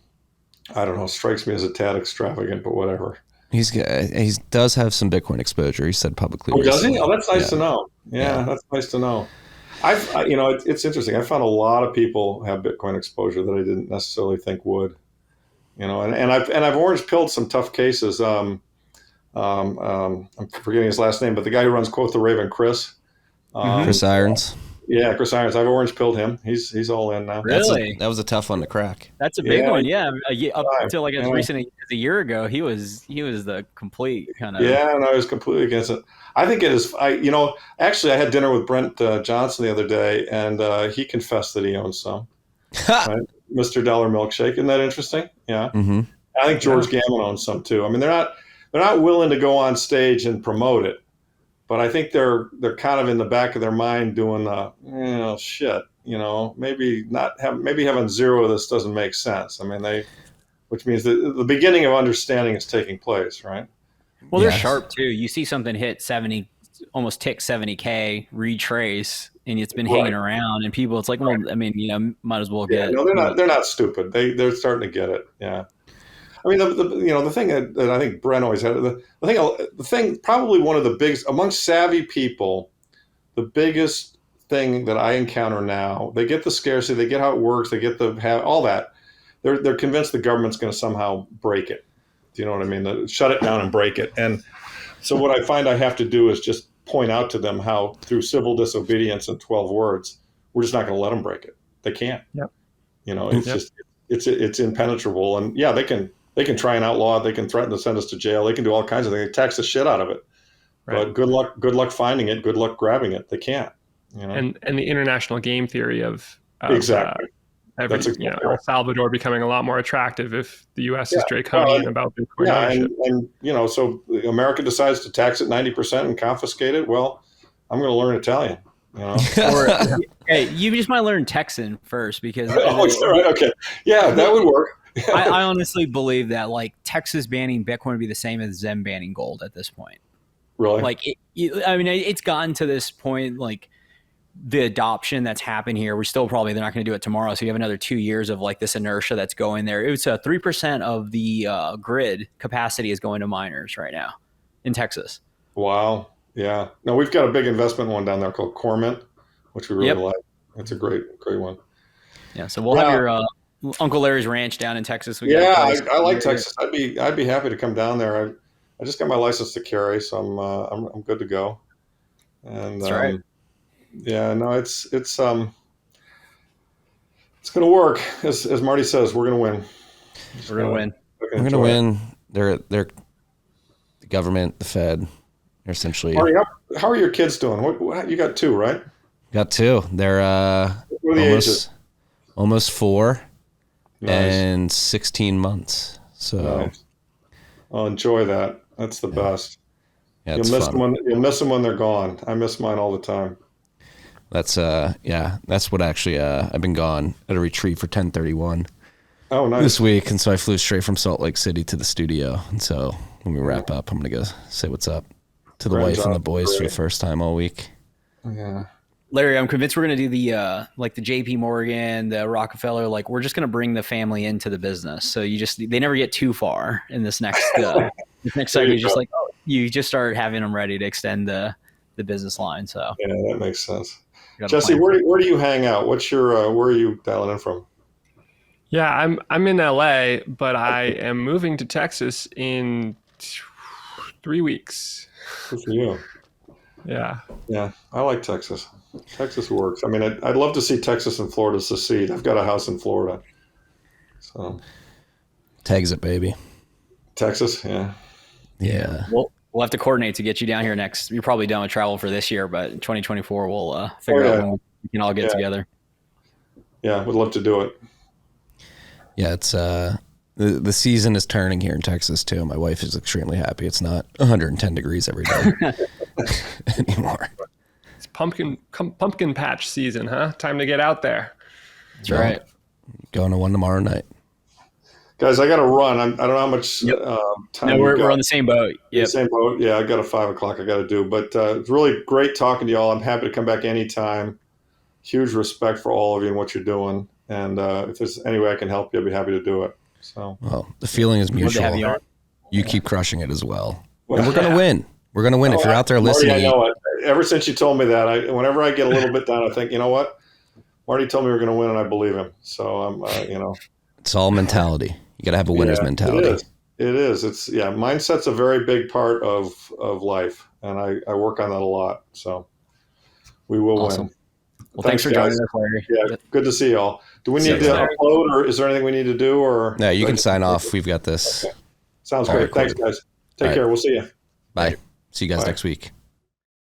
don't know. Strikes me as a tad extravagant, but whatever. He does have some Bitcoin exposure. He said publicly. Oh, does he? recently. Oh, that's nice Yeah. to know. Yeah, that's nice to know. It's interesting. I found a lot of people have Bitcoin exposure that I didn't necessarily think would. And I've orange pilled some tough cases. I'm forgetting his last name, but the guy who runs Quoth the Raven, Chris. Chris Irons. Yeah, Chris Irons. I've orange pilled him. He's all in now. Really? That was a tough one to crack. That's a big Yeah. one. Yeah, up until like as recent as a year ago, he was the complete kind of. Yeah, and I was completely against it. I think it is. Actually, I had dinner with Brent Johnson the other day, and he confessed that he owns some. Right? Mr. Dollar Milkshake. Isn't that interesting? Yeah. Mm-hmm. I think George Gammon owns some too. I mean, they're not willing to go on stage and promote it, but I think they're kind of in the back of their mind doing shit. Maybe having zero of this doesn't make sense. I mean, which means that the beginning of understanding is taking place, right? Well, they're Yes. sharp too. You see something hit 70, almost tick 70K, retrace, and it's been hanging around, and people, it's like, well, I mean, might as well get. No, they're not stupid. They're starting to get it. Yeah. I mean, the thing that I think Brent always had, the thing probably one of the biggest amongst savvy people, the biggest thing that I encounter now, they get the scarcity, they get how it works, they get all that. They're convinced the government's going to somehow break it. Do you know what I mean? Shut it down and break it. And so what I find I have to do is just point out to them how through civil disobedience in 12 words, we're just not going to let them break it. They can't. Yep. It's just it's impenetrable. And yeah, they can try and outlaw it. They can threaten to send us to jail. They can do all kinds of things. They tax the shit out of it. Right. But good luck finding it. Good luck grabbing it. They can't. And the international game theory of exactly. El Salvador becoming a lot more attractive if the U.S. is draconian about Bitcoin. Yeah, so America decides to tax it 90% and confiscate it. Well, I'm going to learn Italian. Or, hey, you just might learn Texan first because. Right. Okay. Yeah, that would work. I honestly believe that like Texas banning Bitcoin would be the same as them banning gold at this point. Really? Like, it's gotten to this point, like the adoption that's happened here. They're not going to do it tomorrow. So you have another 2 years of like this inertia that's going there. It's 3% of the grid capacity is going to miners right now in Texas. Wow. Yeah. No, we've got a big investment one down there called Cormint, which we really like. It's a great one. Yeah. So we'll have your Uncle Larry's ranch down in Texas. I like Texas. I'd be happy to come down there. I just got my license to carry, so I'm good to go. And that's right. Yeah, no, it's going to work. As Marty says, we're going to win. We're going to win. We're going to win. They're the government, the Fed. They're essentially. Marty, how are your kids doing? What you got 2, right? Got 2. They're what are the ages? Almost 4 Nice. and 16 months. So nice. I'll enjoy that. That's the best. Yeah, you'll miss them when they're gone. I miss mine all the time. That's that's what actually I've been gone at a retreat for 1031 nice. this week, and so I flew straight from Salt Lake City to the studio, and so when we wrap up, I'm gonna go say what's up to the wife and the boys for the first time all week. Yeah, Larry, I'm convinced we're gonna do the like the JP Morgan, the Rockefeller, like we're just gonna bring the family into the business. So they never get too far in this next cycle. You just start having them ready to extend the business line. So yeah, that makes sense. Jesse, where do you hang out? What's your where are you dialing in from? Yeah, I'm in LA, but I am moving to Texas in 3 weeks. Good for you. Yeah. Yeah, I like Texas. Texas works. I mean, I'd love to see Texas and Florida secede. I've got a house in Florida. So Tags it, baby. Texas, yeah. Yeah. We'll have to coordinate to get you down here next. You're probably done with travel for this year, but in 2024 we'll figure out when we can all get together. Yeah, would love to do it. Yeah, it's the season is turning here in Texas too. My wife is extremely happy. It's not 110 degrees every day anymore. It's pumpkin patch season, huh? Time to get out there. That's right. Going to one tomorrow night. Guys, I got to run. I don't know how much time. No, we're on the same boat. Yeah, Yep. same boat. Yeah, I got a 5 o'clock I got to do. But it's really great talking to y'all. I'm happy to come back anytime. Huge respect for all of you and what you're doing. And if there's any way I can help you, I'd be happy to do it. So, well, the feeling is Love to mutual. have you on. You keep crushing it as well. Well, And we're going to win. We're going to win. If you're out there Marty, listening. I know it. Ever since you told me that, whenever I get a little bit down, I think, you know what? Marty told me we're going to win, and I believe him. So I'm, It's all mentality. You got to have a winner's mentality. It is. It's mindset's a very big part of life, and I work on that a lot. So we will win. Well, thanks for joining us, Larry. Yeah, good to see y'all. Do we need to upload, or is there anything we need to do? Or No, you can sign off. We've got this. Okay. Sounds All great. right, Thanks, guys. Take care. We'll see you. Bye. See you guys next week.